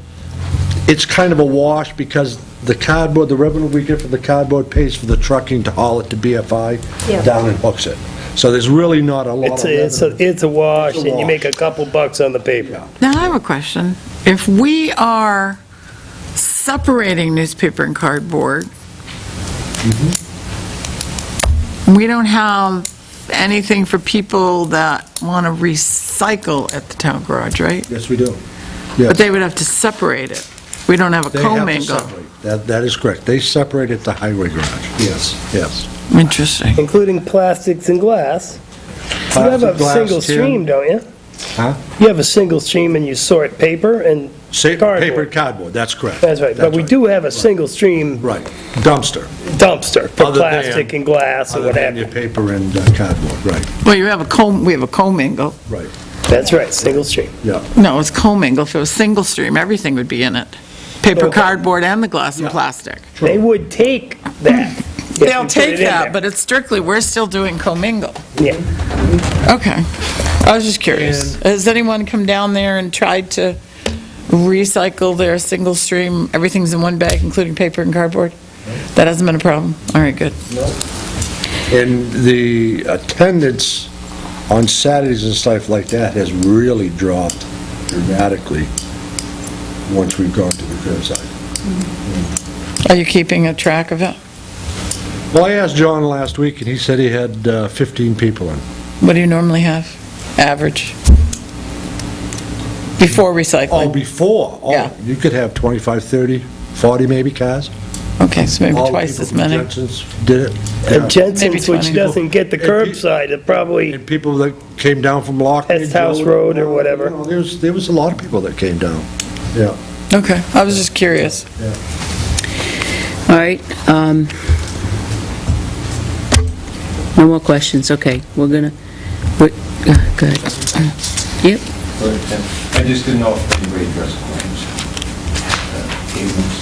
it's kind of a wash because the cardboard, the revenue we get from the cardboard pays for the trucking to haul it to BFI Yeah. down in Hooksett. So there's really not a lot of revenue. It's a wash, It's a and you make a wash. couple bucks on the paper. Now, I have a question. If we are separating newspaper and cardboard, we don't have anything for people that want to recycle at the town garage, right? Yes, we do. But they would have to separate it. We don't have a They have to commingle. separate. That is correct. They separate at the highway garage. Yes, yes. Interesting. Including plastics and glass. You have a Plastic, glass, single tin. stream, don't you? Huh? You have a single stream and you sort paper and Paper and cardboard. cardboard, that's correct. That's right, but we right. do have a single stream Right. Dumpster. dumpster for Other than- plastic and glass and Other what than have your you. paper and cardboard, right, Well, we have a commingle. right, That's right, single stream. yeah. No, it's commingle. If it was single stream, everything would be in it. Paper, Okay. cardboard, and the glass and plastic. They would take that. if we They'll put take it in that, there. but it's strictly, we're still doing commingle. Yeah. Okay. I was just curious. Has anyone come down there and tried to recycle their single stream, everything's in one bag, including paper and cardboard? That hasn't been a problem? All right, good. And the attendance on Saturdays and stuff like that has really dropped dramatically once we've gone to the curbside. Are you keeping a track of it? Well, I asked John last week, and he said he had 15 people in. What do you normally have, average? Before Oh, recycling? before? Yeah. Oh, you could have 25, 30, 40 maybe cars. Okay, so maybe All the twice people as from many. Jensen's did it. And Yeah. Jensen's, which 20. doesn't get the And pe- curbside, it probably, And people that came down from Lockridge. Pest House Road or whatever. You know, there was a lot of people that came down, yeah. Okay, I was just curious. All right, no more questions, okay, we're gonna, go ahead. Yep, I just didn't know if anybody addressed claims. Payments,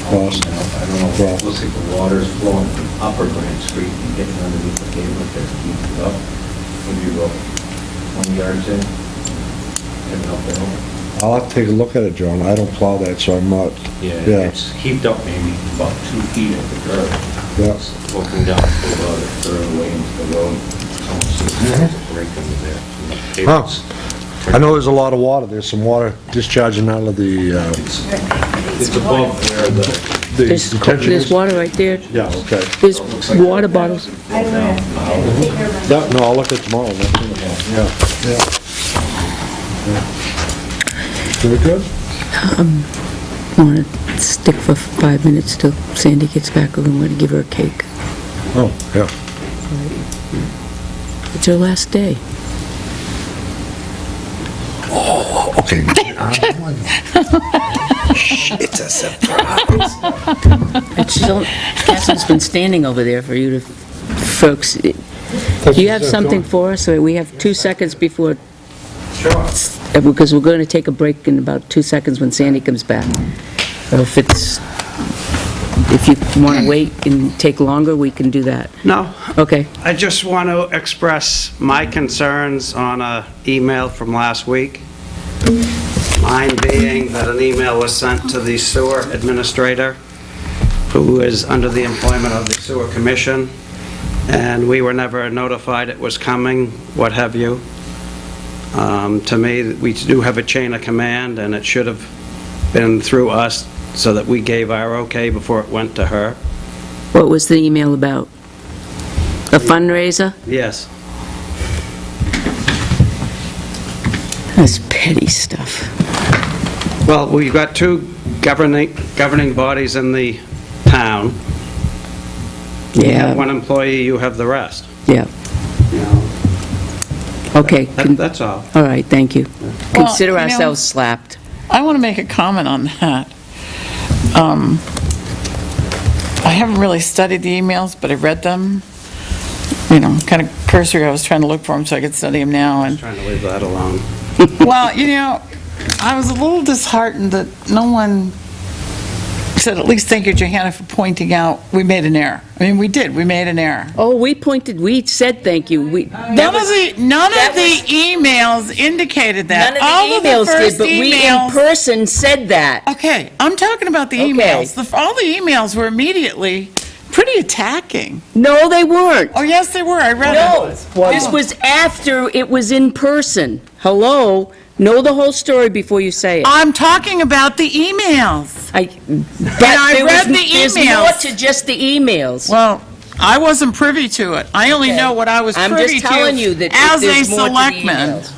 I don't know, it looks like the water's flowing from Upper Grand Street and getting underneath the pavement there to keep it up. When you go 20 yards in, heading uphill. I'll have to take a look at it, John. I don't plow that, so I'm not, yeah. It's heaped up maybe about 2 feet at the curb. Yeah. It's looking down to about a third of the way into the road. It's almost like a break under there. Pavement's- I know there's a lot of water. There's some water discharging out of the It's above where the detention there's is. water right there, Yeah, okay. there's water bottles. Yeah, no, I'll look at it tomorrow. Yeah, yeah. Very good? Want to stick for 5 minutes till Sandy gets back, or we want to give her a cake. Oh, yeah. It's her last day. Oh, okay. it's a surprise. And she's only, Catherine's been standing over there for you to, folks. Do you have something for us? Or we have 2 seconds before, because we're going to take a break in about 2 seconds when Sandy comes back. Or if you want to wait and take longer, we can do that. No, Okay. I just want to express my concerns on an email from last week. Mine being that an email was sent to the sewer administrator, who is under the employment of the sewer commission, and we were never notified it was coming, what have you. To me, we do have a chain of command, and it should have been through us so that we gave our okay before it went to her. What was the email about? A fundraiser? Yes. That's petty stuff. Well, we've got 2 governing bodies in the town. You Yeah. have 1 employee, you have the rest. Yeah. Okay. That's all. All right, thank you. Well, Consider you know- ourselves slapped. I want to make a comment on that. I haven't really studied the emails, but I read them, kind of cursory. I was trying to look for them so I could study them now, and Trying to leave that alone. well, I was a little disheartened that no one said, at least thank you, Johanna, for pointing out we made an error. I mean, we did, we made an error. Oh, we said thank you. None of the emails indicated that. None All of the emails did, but we in emails- person said that. Okay, I'm talking about the Okay. emails. All the emails were immediately pretty attacking. No, they weren't. Oh, yes, they were, I read No, it. this was after it was in person. Hello? Know the whole story before you say it. I'm talking about the emails. I read the There's more emails. to just the emails. Well, I wasn't privy to it. I only know what I was privy to I'm just telling you that as a there's more to the selectman. emails.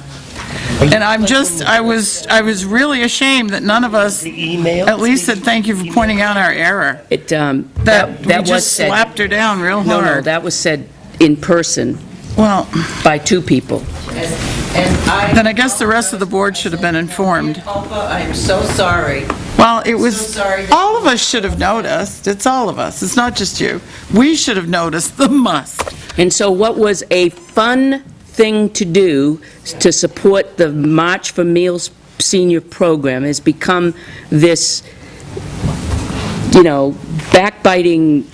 And I was really ashamed that none of us at least said thank you for pointing out our error. That we was just said. slapped her down real No, hard. that was said in person Well, by two people. then I guess the rest of the board should have been informed. I am so sorry. Well, it was, So sorry that- all of us should have noticed. It's all of us. It's not just you. We should have noticed the must. And so what was a fun thing to do to support the March for Meals senior program has become this, backbiting,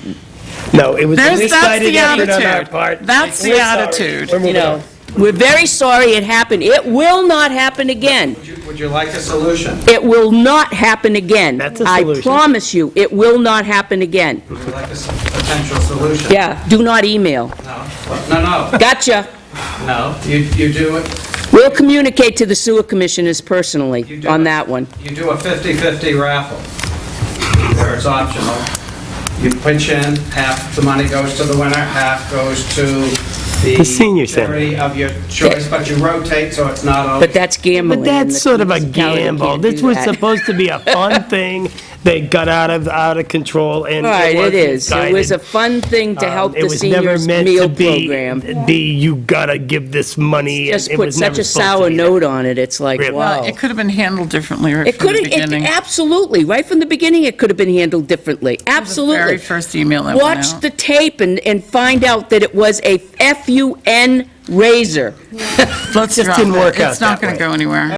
No, it was a That's misguided the effort on our attitude. part. That's the We're sorry. attitude. We're moving on. we're very sorry it happened. It will not happen again. Would you like a solution? It will not happen again. That's a I solution. promise you, it will not happen again. Would you like a potential solution? Yeah, do not email. No. Gotcha. No, you do it, We'll communicate to the sewer commissioners personally do on it. that one. you do a 50-50 raffle, where it's optional. You pitch in, half the money goes to the winner, half goes to The senior center. charity of your choice, but you rotate, so it's not always... But that's gambling. But and that's the sort of a municipality gamble. can't This do was that. supposed to be a fun thing that got out of control, and Right, was it is. It was a misguided. fun thing to help It the was never seniors meant meal to be, program. you gotta give this money. Just It put was such never a supposed to sour be note on it. It's like, Really? wow. It could have been handled differently right It from could the have, beginning. absolutely, right from the beginning, it could have been handled differently. The very Absolutely. first email that went Watch out. the tape and find out that it was a FUN razor. Let's just drop didn't it. work out It's not that going way. to go anywhere.